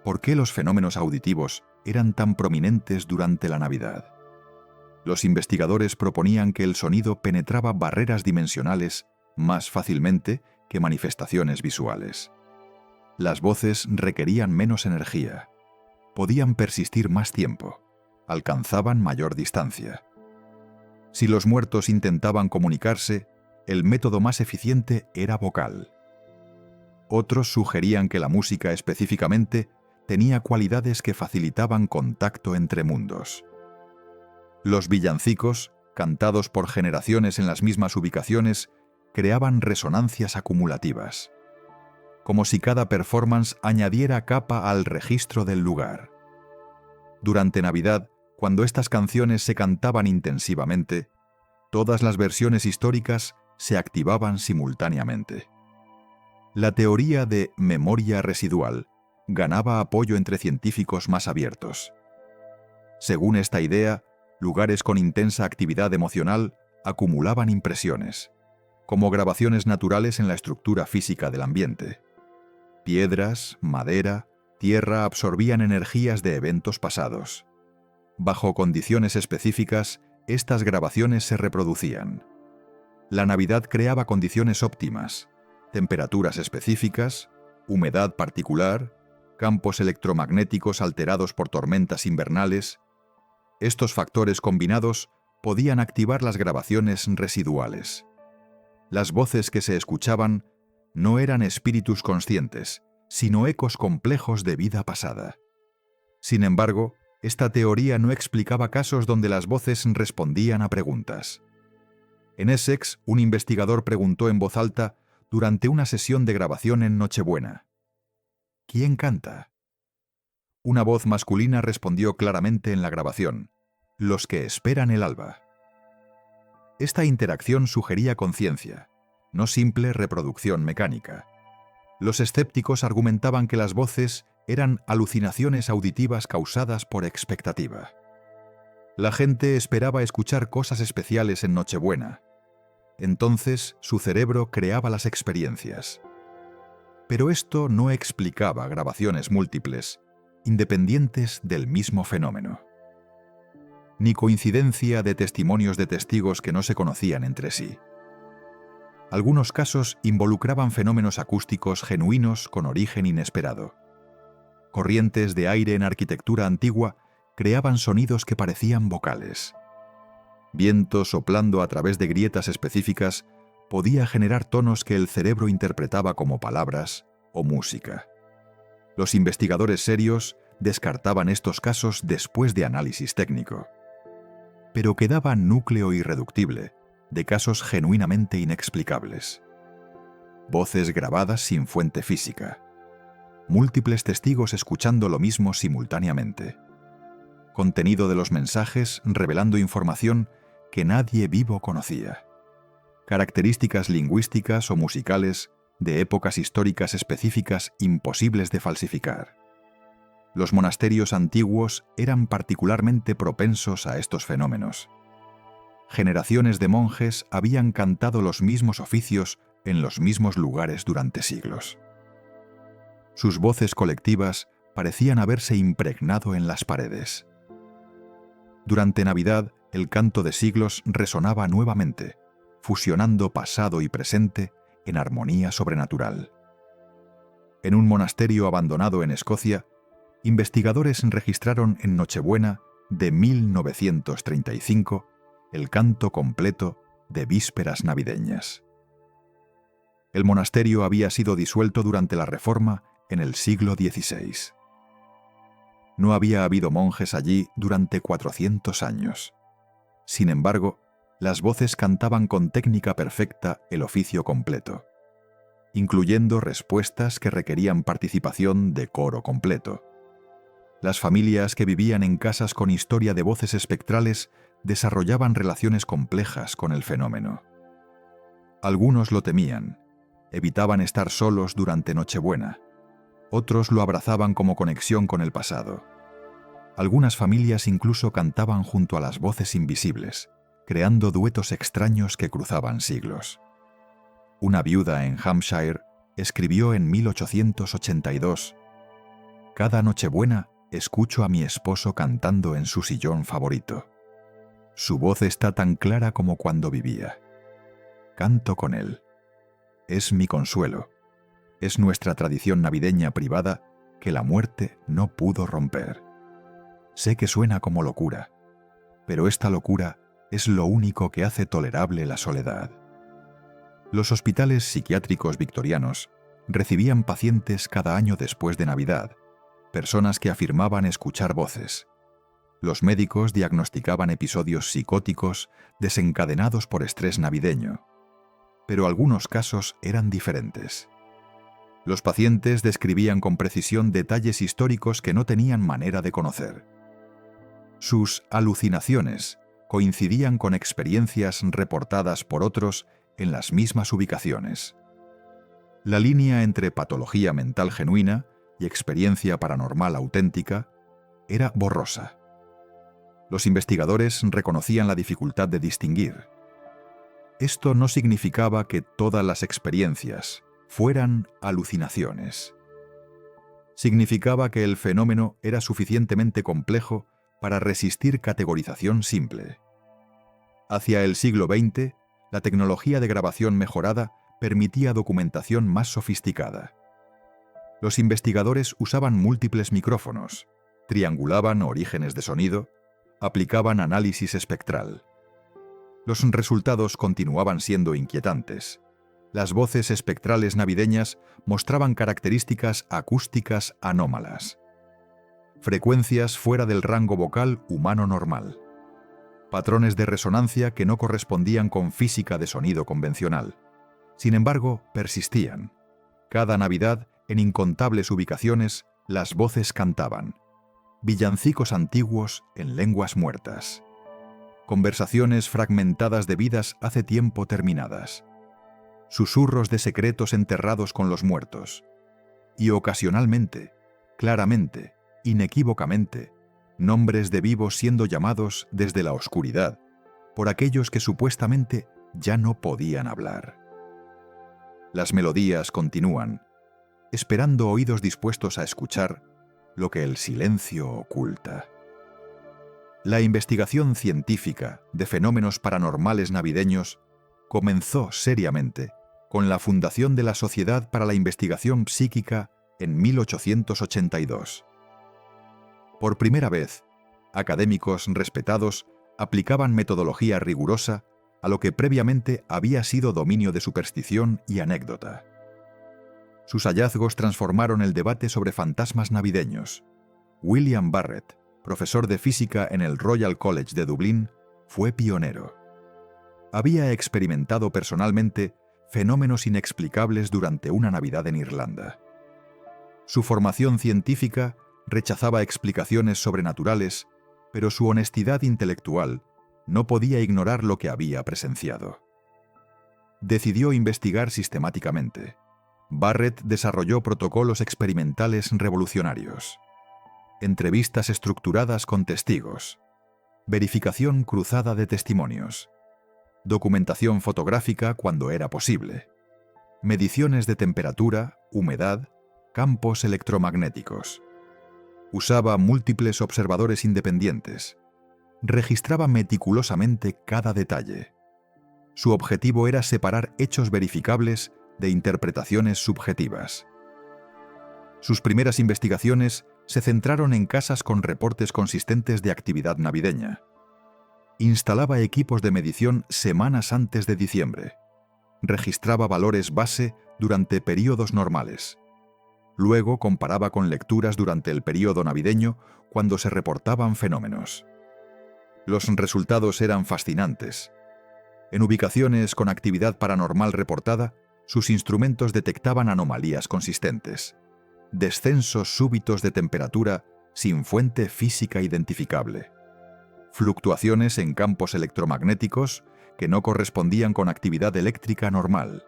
¿Por qué los fenómenos auditivos eran tan prominentes durante la Navidad? Los investigadores proponían que el sonido penetraba barreras dimensionales más fácilmente que manifestaciones visuales. Las voces requerían menos energía, podían persistir más tiempo, alcanzaban mayor distancia. Si los muertos intentaban comunicarse, el método más eficiente era vocal. Otros sugerían que la música específicamente tenía cualidades que facilitaban contacto entre mundos. Los villancicos, cantados por generaciones en las mismas ubicaciones, creaban resonancias acumulativas, como si cada performance añadiera capa al registro del lugar. Durante Navidad, cuando estas canciones se cantaban intensivamente, todas las versiones históricas se activaban simultáneamente. La teoría de memoria residual ganaba apoyo entre científicos más abiertos. Según esta idea, lugares con intensa actividad emocional acumulaban impresiones, como grabaciones naturales en la estructura física del ambiente. Piedras, madera, tierra absorbían energías de eventos pasados. Bajo condiciones específicas, estas grabaciones se reproducían. La Navidad creaba condiciones óptimas, temperaturas específicas, humedad particular, campos electromagnéticos alterados por tormentas invernales. Estos factores combinados podían activar las grabaciones residuales. Las voces que se escuchaban no eran espíritus conscientes, sino ecos complejos de vida pasada. Sin embargo, esta teoría no explicaba casos donde las voces respondían a preguntas. En Essex, un investigador preguntó en voz alta durante una sesión de grabación en Nochebuena: ¿quién canta? Una voz masculina respondió claramente en la grabación: los que esperan el alba. Esta interacción sugería conciencia, no simple reproducción mecánica. Los escépticos argumentaban que las voces eran alucinaciones auditivas causadas por expectativa. La gente esperaba escuchar cosas especiales en Nochebuena. Entonces su cerebro creaba las experiencias. Pero esto no explicaba grabaciones múltiples, independientes del mismo fenómeno, ni coincidencia de testimonios de testigos que no se conocían entre sí. Algunos casos involucraban fenómenos acústicos genuinos con origen inesperado. Corrientes de aire en arquitectura antigua creaban sonidos que parecían vocales. Viento soplando a través de grietas específicas podía generar tonos que el cerebro interpretaba como palabras o música. Los investigadores serios descartaban estos casos después de análisis técnico. Pero quedaba núcleo irreductible de casos genuinamente inexplicables. Voces grabadas sin fuente física. Múltiples testigos escuchando lo mismo simultáneamente. Contenido de los mensajes revelando información que nadie vivo conocía. Características lingüísticas o musicales de épocas históricas específicas imposibles de falsificar. Los monasterios antiguos eran particularmente propensos a estos fenómenos. Generaciones de monjes habían cantado los mismos oficios en los mismos lugares durante siglos. Sus voces colectivas parecían haberse impregnado en las paredes. Durante Navidad, el canto de siglos resonaba nuevamente, fusionando pasado y presente en armonía sobrenatural. En un monasterio abandonado en Escocia, investigadores registraron en Nochebuena de 1935 el canto completo de vísperas navideñas. El monasterio había sido disuelto durante la Reforma en el siglo XVI. No había habido monjes allí durante 400 años. Sin embargo, las voces cantaban con técnica perfecta el oficio completo, incluyendo respuestas que requerían participación de coro completo. Las familias que vivían en casas con historia de voces espectrales desarrollaban relaciones complejas con el fenómeno. Algunos lo temían, evitaban estar solos durante Nochebuena. Otros lo abrazaban como conexión con el pasado. Algunas familias incluso cantaban junto a las voces invisibles, creando duetos extraños que cruzaban siglos. Una viuda en Hampshire escribió en 1882: «Cada Nochebuena escucho a mi esposo cantando en su sillón favorito. Su voz está tan clara como cuando vivía. Canto con él. Es mi consuelo. Es nuestra tradición navideña privada que la muerte no pudo romper. Sé que suena como locura, pero esta locura es lo único que hace tolerable la soledad». Los hospitales psiquiátricos victorianos recibían pacientes cada año después de Navidad, personas que afirmaban escuchar voces. Los médicos diagnosticaban episodios psicóticos desencadenados por estrés navideño, pero algunos casos eran diferentes. Los pacientes describían con precisión detalles históricos que no tenían manera de conocer. Sus alucinaciones coincidían con experiencias reportadas por otros en las mismas ubicaciones. La línea entre patología mental genuina y experiencia paranormal auténtica era borrosa. Los investigadores reconocían la dificultad de distinguir. Esto no significaba que todas las experiencias fueran alucinaciones. Significaba que el fenómeno era suficientemente complejo para resistir categorización simple. Hacia el siglo XX, la tecnología de grabación mejorada permitía documentación más sofisticada. Los investigadores usaban múltiples micrófonos, triangulaban orígenes de sonido, aplicaban análisis espectral. Los resultados continuaban siendo inquietantes. Las voces espectrales navideñas mostraban características acústicas anómalas. Frecuencias fuera del rango vocal humano normal. Patrones de resonancia que no correspondían con física de sonido convencional. Sin embargo, persistían. Cada Navidad, en incontables ubicaciones, las voces cantaban. Villancicos antiguos en lenguas muertas. Conversaciones fragmentadas de vidas hace tiempo terminadas. Susurros de secretos enterrados con los muertos. Y ocasionalmente, claramente, inequívocamente, nombres de vivos siendo llamados desde la oscuridad, por aquellos que supuestamente ya no podían hablar. Las melodías continúan, esperando oídos dispuestos a escuchar lo que el silencio oculta. La investigación científica de fenómenos paranormales navideños comenzó seriamente con la fundación de la Sociedad para la Investigación Psíquica en 1882. Por primera vez, académicos respetados aplicaban metodología rigurosa a lo que previamente había sido dominio de superstición y anécdota. Sus hallazgos transformaron el debate sobre fantasmas navideños. William Barrett, profesor de física en el Royal College de Dublín, fue pionero. Había experimentado personalmente fenómenos inexplicables durante una Navidad en Irlanda. Su formación científica rechazaba explicaciones sobrenaturales, pero su honestidad intelectual no podía ignorar lo que había presenciado. Decidió investigar sistemáticamente. Barrett desarrolló protocolos experimentales revolucionarios. Entrevistas estructuradas con testigos. Verificación cruzada de testimonios. Documentación fotográfica cuando era posible. Mediciones de temperatura, humedad, campos electromagnéticos. Usaba múltiples observadores independientes. Registraba meticulosamente cada detalle. Su objetivo era separar hechos verificables de interpretaciones subjetivas. Sus primeras investigaciones se centraron en casas con reportes consistentes de actividad navideña. Instalaba equipos de medición semanas antes de diciembre. Registraba valores base durante períodos normales. Luego comparaba con lecturas durante el período navideño cuando se reportaban fenómenos. Los resultados eran fascinantes. En ubicaciones con actividad paranormal reportada, sus instrumentos detectaban anomalías consistentes. Descensos súbitos de temperatura sin fuente física identificable. Fluctuaciones en campos electromagnéticos que no correspondían con actividad eléctrica normal.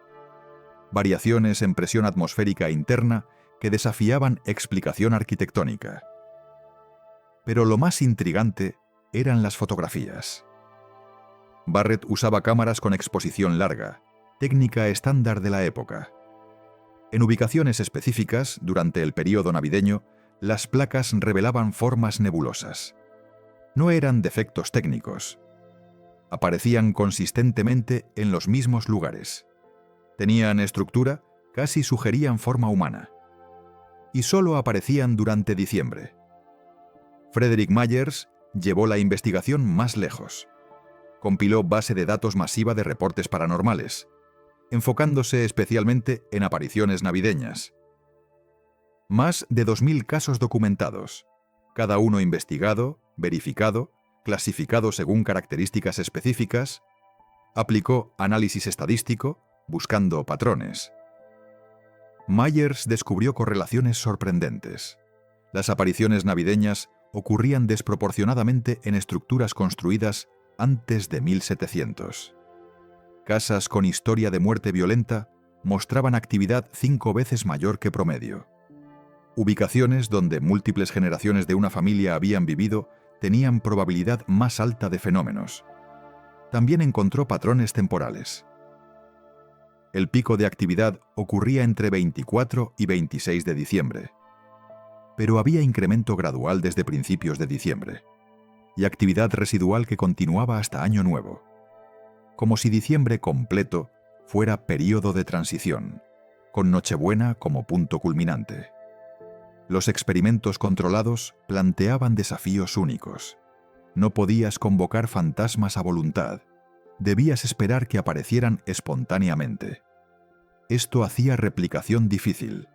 Variaciones en presión atmosférica interna que desafiaban explicación arquitectónica. Pero lo más intrigante eran las fotografías. Barrett usaba cámaras con exposición larga, técnica estándar de la época. En ubicaciones específicas, durante el período navideño, las placas revelaban formas nebulosas. No eran defectos técnicos. Aparecían consistentemente en los mismos lugares. Tenían estructura, casi sugerían forma humana. Y solo aparecían durante diciembre. Frederick Myers llevó la investigación más lejos. Compiló base de datos masiva de reportes paranormales, enfocándose especialmente en apariciones navideñas. Más de 2.000 casos documentados, cada uno investigado, verificado, clasificado según características específicas. Aplicó análisis estadístico, buscando patrones. Myers descubrió correlaciones sorprendentes. Las apariciones navideñas ocurrían desproporcionadamente en estructuras construidas antes de 1700. Casas con historia de muerte violenta mostraban actividad 5 veces mayor que promedio. Ubicaciones donde múltiples generaciones de una familia habían vivido tenían probabilidad más alta de fenómenos. También encontró patrones temporales. El pico de actividad ocurría entre 24 y 26 de diciembre. Pero había incremento gradual desde principios de diciembre, y actividad residual que continuaba hasta Año Nuevo. como si diciembre completo fuera período de transición, con Nochebuena como punto culminante. Los experimentos controlados planteaban desafíos únicos. No podías convocar fantasmas a voluntad, debías esperar que aparecieran espontáneamente. Esto hacía replicación difícil,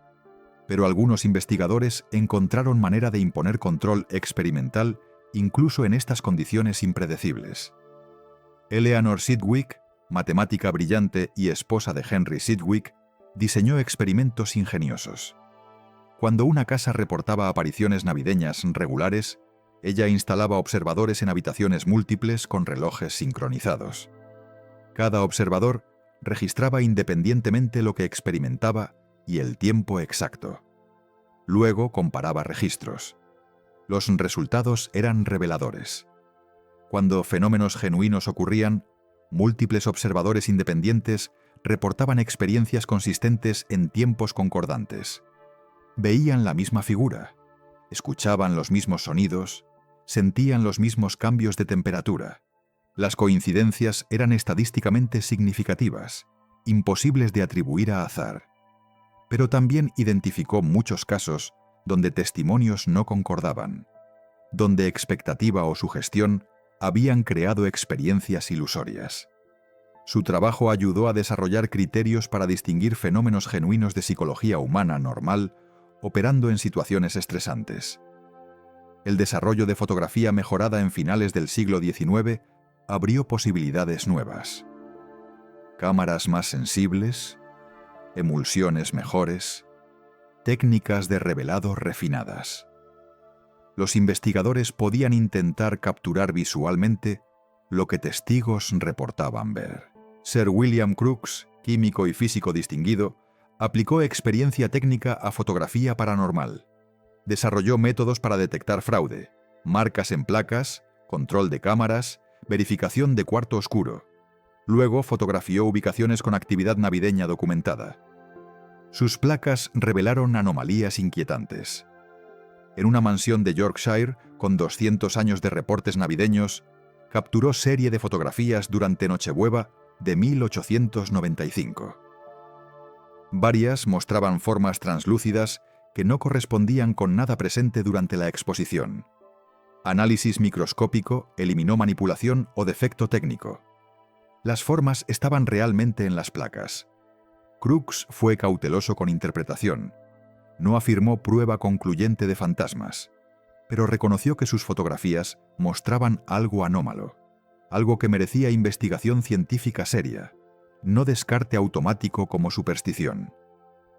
pero algunos investigadores encontraron manera de imponer control experimental incluso en estas condiciones impredecibles. Eleanor Sidgwick, matemática brillante y esposa de Henry Sidgwick, diseñó experimentos ingeniosos. Cuando una casa reportaba apariciones navideñas regulares, ella instalaba observadores en habitaciones múltiples con relojes sincronizados. Cada observador registraba independientemente lo que experimentaba y el tiempo exacto. Luego comparaba registros. Los resultados eran reveladores. Cuando fenómenos genuinos ocurrían, múltiples observadores independientes reportaban experiencias consistentes en tiempos concordantes. Veían la misma figura, escuchaban los mismos sonidos, sentían los mismos cambios de temperatura. Las coincidencias eran estadísticamente significativas, imposibles de atribuir a azar. Pero también identificó muchos casos donde testimonios no concordaban, donde expectativa o sugestión habían creado experiencias ilusorias. Su trabajo ayudó a desarrollar criterios para distinguir fenómenos genuinos de psicología humana normal operando en situaciones estresantes. El desarrollo de fotografía mejorada en finales del siglo XIX abrió posibilidades nuevas. Cámaras más sensibles, emulsiones mejores, técnicas de revelado refinadas. Los investigadores podían intentar capturar visualmente lo que testigos reportaban ver. Sir William Crookes, químico y físico distinguido, aplicó experiencia técnica a fotografía paranormal. Desarrolló métodos para detectar fraude, marcas en placas, control de cámaras, verificación de cuarto oscuro. Luego fotografió ubicaciones con actividad navideña documentada. Sus placas revelaron anomalías inquietantes. En una mansión de Yorkshire, con 200 años de reportes navideños, capturó serie de fotografías durante Nochebuena de 1895. Varias mostraban formas translúcidas que no correspondían con nada presente durante la exposición. Análisis microscópico eliminó manipulación o defecto técnico. Las formas estaban realmente en las placas. Crookes fue cauteloso con interpretación. No afirmó prueba concluyente de fantasmas, pero reconoció que sus fotografías mostraban algo anómalo, algo que merecía investigación científica seria, no descarte automático como superstición.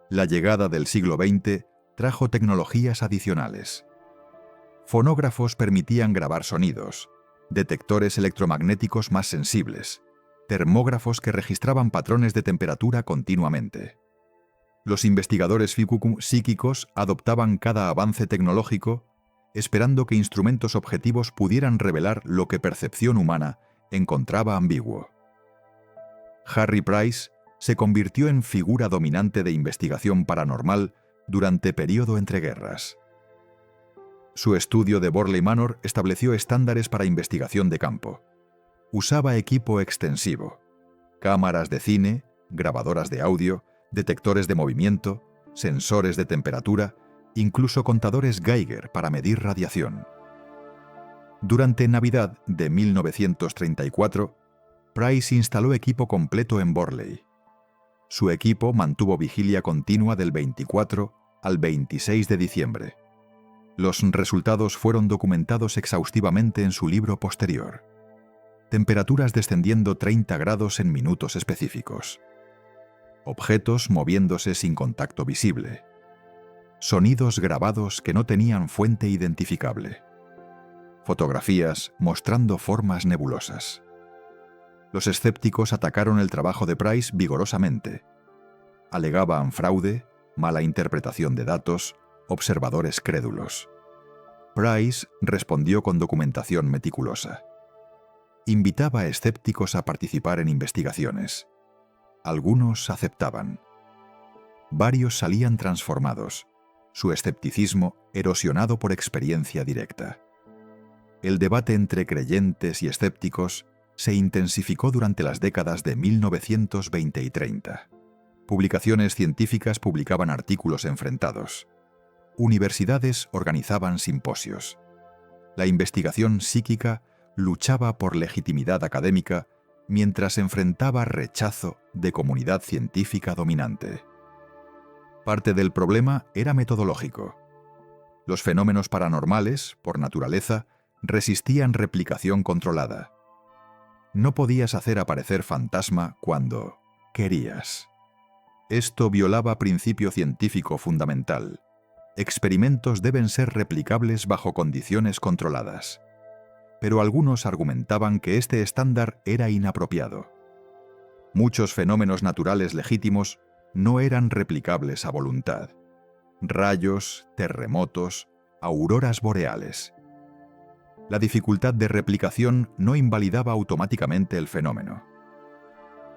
La llegada del siglo XX trajo tecnologías adicionales. Fonógrafos permitían grabar sonidos, detectores electromagnéticos más sensibles, termógrafos que registraban patrones de temperatura continuamente. Los investigadores psíquicos adoptaban cada avance tecnológico, esperando que instrumentos objetivos pudieran revelar lo que percepción humana encontraba ambiguo. Harry Price se convirtió en figura dominante de investigación paranormal durante período entreguerras. Su estudio de Borley Manor estableció estándares para investigación de campo. Usaba equipo extensivo, cámaras de cine, grabadoras de audio, detectores de movimiento, sensores de temperatura, incluso contadores Geiger para medir radiación. Durante Navidad de 1934, Price instaló equipo completo en Borley. Su equipo mantuvo vigilia continua del 24 al 26 de diciembre. Los resultados fueron documentados exhaustivamente en su libro posterior. Temperaturas descendiendo 30 grados en minutos específicos. Objetos moviéndose sin contacto visible. Sonidos grabados que no tenían fuente identificable. Fotografías mostrando formas nebulosas. Los escépticos atacaron el trabajo de Price vigorosamente. Alegaban fraude, mala interpretación de datos, observadores crédulos. Price respondió con documentación meticulosa. Invitaba a escépticos a participar en investigaciones. Algunos aceptaban. Varios salían transformados, su escepticismo erosionado por experiencia directa. El debate entre creyentes y escépticos se intensificó durante las décadas de 1920 y 30. Publicaciones científicas publicaban artículos enfrentados. Universidades organizaban simposios. La investigación psíquica luchaba por legitimidad académica mientras enfrentaba rechazo de comunidad científica dominante. Parte del problema era metodológico. Los fenómenos paranormales, por naturaleza, resistían replicación controlada. No podías hacer aparecer fantasma cuando querías. Esto violaba principio científico fundamental. Experimentos deben ser replicables bajo condiciones controladas. Pero algunos argumentaban que este estándar era inapropiado. Muchos fenómenos naturales legítimos no eran replicables a voluntad. Rayos, terremotos, auroras boreales. La dificultad de replicación no invalidaba automáticamente el fenómeno.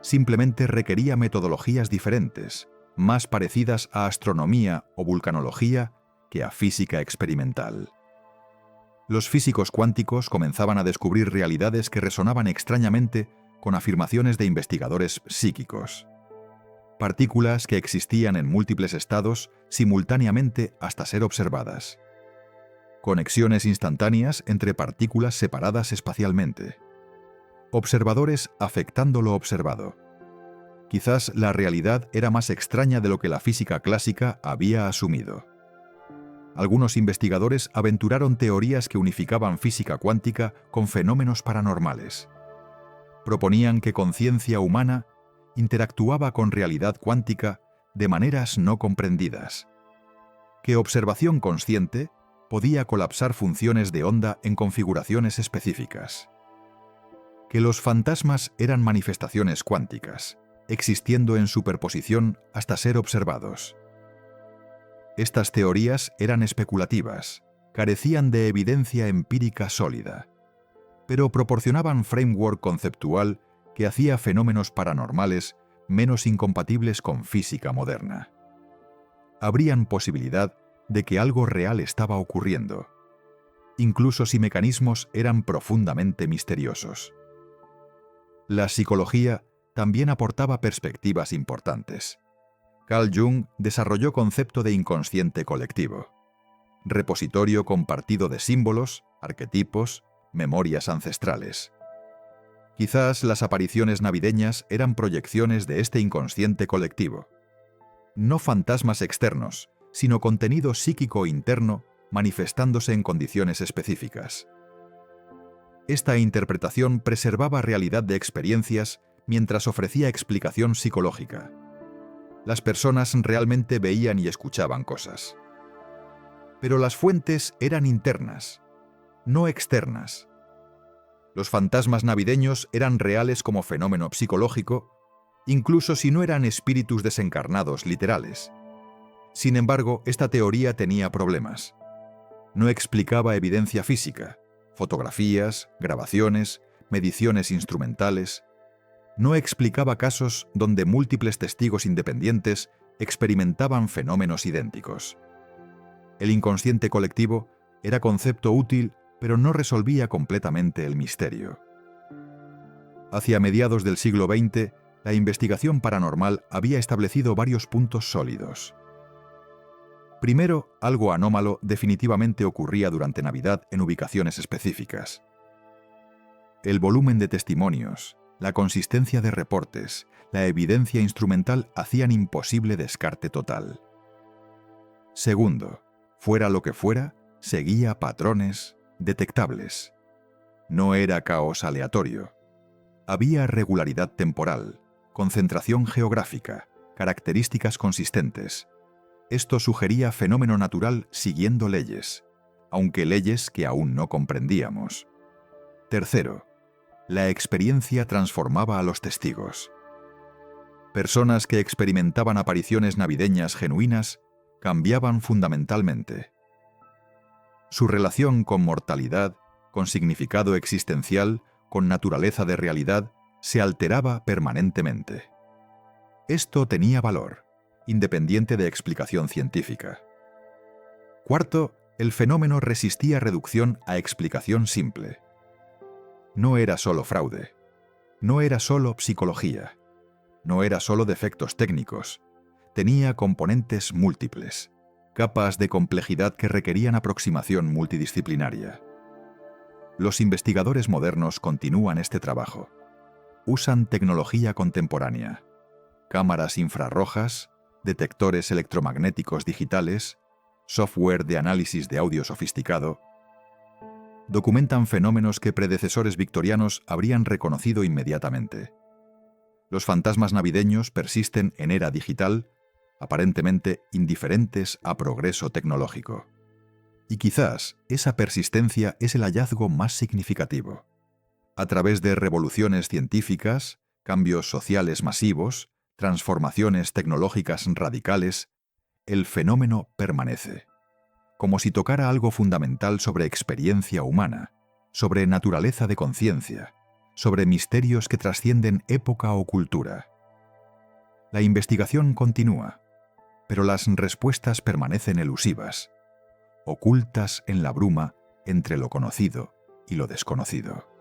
Simplemente requería metodologías diferentes, más parecidas a astronomía o vulcanología que a física experimental. Los físicos cuánticos comenzaban a descubrir realidades que resonaban extrañamente con afirmaciones de investigadores psíquicos. Partículas que existían en múltiples estados simultáneamente hasta ser observadas. Conexiones instantáneas entre partículas separadas espacialmente. Observadores afectando lo observado. Quizás la realidad era más extraña de lo que la física clásica había asumido. Algunos investigadores aventuraron teorías que unificaban física cuántica con fenómenos paranormales. Proponían que conciencia humana interactuaba con realidad cuántica de maneras no comprendidas. Que observación consciente podía colapsar funciones de onda en configuraciones específicas. Que los fantasmas eran manifestaciones cuánticas, existiendo en superposición hasta ser observados. Estas teorías eran especulativas, carecían de evidencia empírica sólida, pero proporcionaban framework conceptual que hacía fenómenos paranormales menos incompatibles con física moderna. Habrían posibilidad de que algo real estaba ocurriendo, incluso si mecanismos eran profundamente misteriosos. La psicología también aportaba perspectivas importantes. Carl Jung desarrolló concepto de inconsciente colectivo, repositorio compartido de símbolos, arquetipos, memorias ancestrales. Quizás las apariciones navideñas eran proyecciones de este inconsciente colectivo. No fantasmas externos, sino contenido psíquico interno manifestándose en condiciones específicas. Esta interpretación preservaba realidad de experiencias mientras ofrecía explicación psicológica. Las personas realmente veían y escuchaban cosas. Pero las fuentes eran internas, no externas. Los fantasmas navideños eran reales como fenómeno psicológico, incluso si no eran espíritus desencarnados literales. Sin embargo, esta teoría tenía problemas. No explicaba evidencia física, fotografías, grabaciones, mediciones instrumentales. No explicaba casos donde múltiples testigos independientes experimentaban fenómenos idénticos. El inconsciente colectivo era concepto útil, pero no resolvía completamente el misterio. Hacia mediados del siglo XX, la investigación paranormal había establecido varios puntos sólidos. Primero, algo anómalo definitivamente ocurría durante Navidad en ubicaciones específicas. El volumen de testimonios, la consistencia de reportes, la evidencia instrumental hacían imposible descarte total. Segundo, fuera lo que fuera, seguía patrones detectables. No era caos aleatorio. Había regularidad temporal, concentración geográfica, características consistentes. Esto sugería fenómeno natural siguiendo leyes, aunque leyes que aún no comprendíamos. Tercero, la experiencia transformaba a los testigos. Personas que experimentaban apariciones navideñas genuinas cambiaban fundamentalmente. Su relación con mortalidad, con significado existencial, con naturaleza de realidad, se alteraba permanentemente. Esto tenía valor, independiente de explicación científica. Cuarto, el fenómeno resistía reducción a explicación simple. No era solo fraude, No era solo psicología, no era solo defectos técnicos, tenía componentes múltiples, capas de complejidad que requerían aproximación multidisciplinaria. Los investigadores modernos continúan este trabajo. Usan tecnología contemporánea, cámaras infrarrojas, detectores electromagnéticos digitales, software de análisis de audio sofisticado. Documentan fenómenos que predecesores victorianos habrían reconocido inmediatamente. Los fantasmas navideños persisten en era digital, aparentemente indiferentes a progreso tecnológico. Y quizás esa persistencia es el hallazgo más significativo. A través de revoluciones científicas, cambios sociales masivos, transformaciones tecnológicas radicales, el fenómeno permanece, como si tocara algo fundamental sobre experiencia humana, sobre naturaleza de conciencia, sobre misterios que trascienden época o cultura. La investigación continúa, pero las respuestas permanecen elusivas, ocultas en la bruma entre lo conocido y lo desconocido.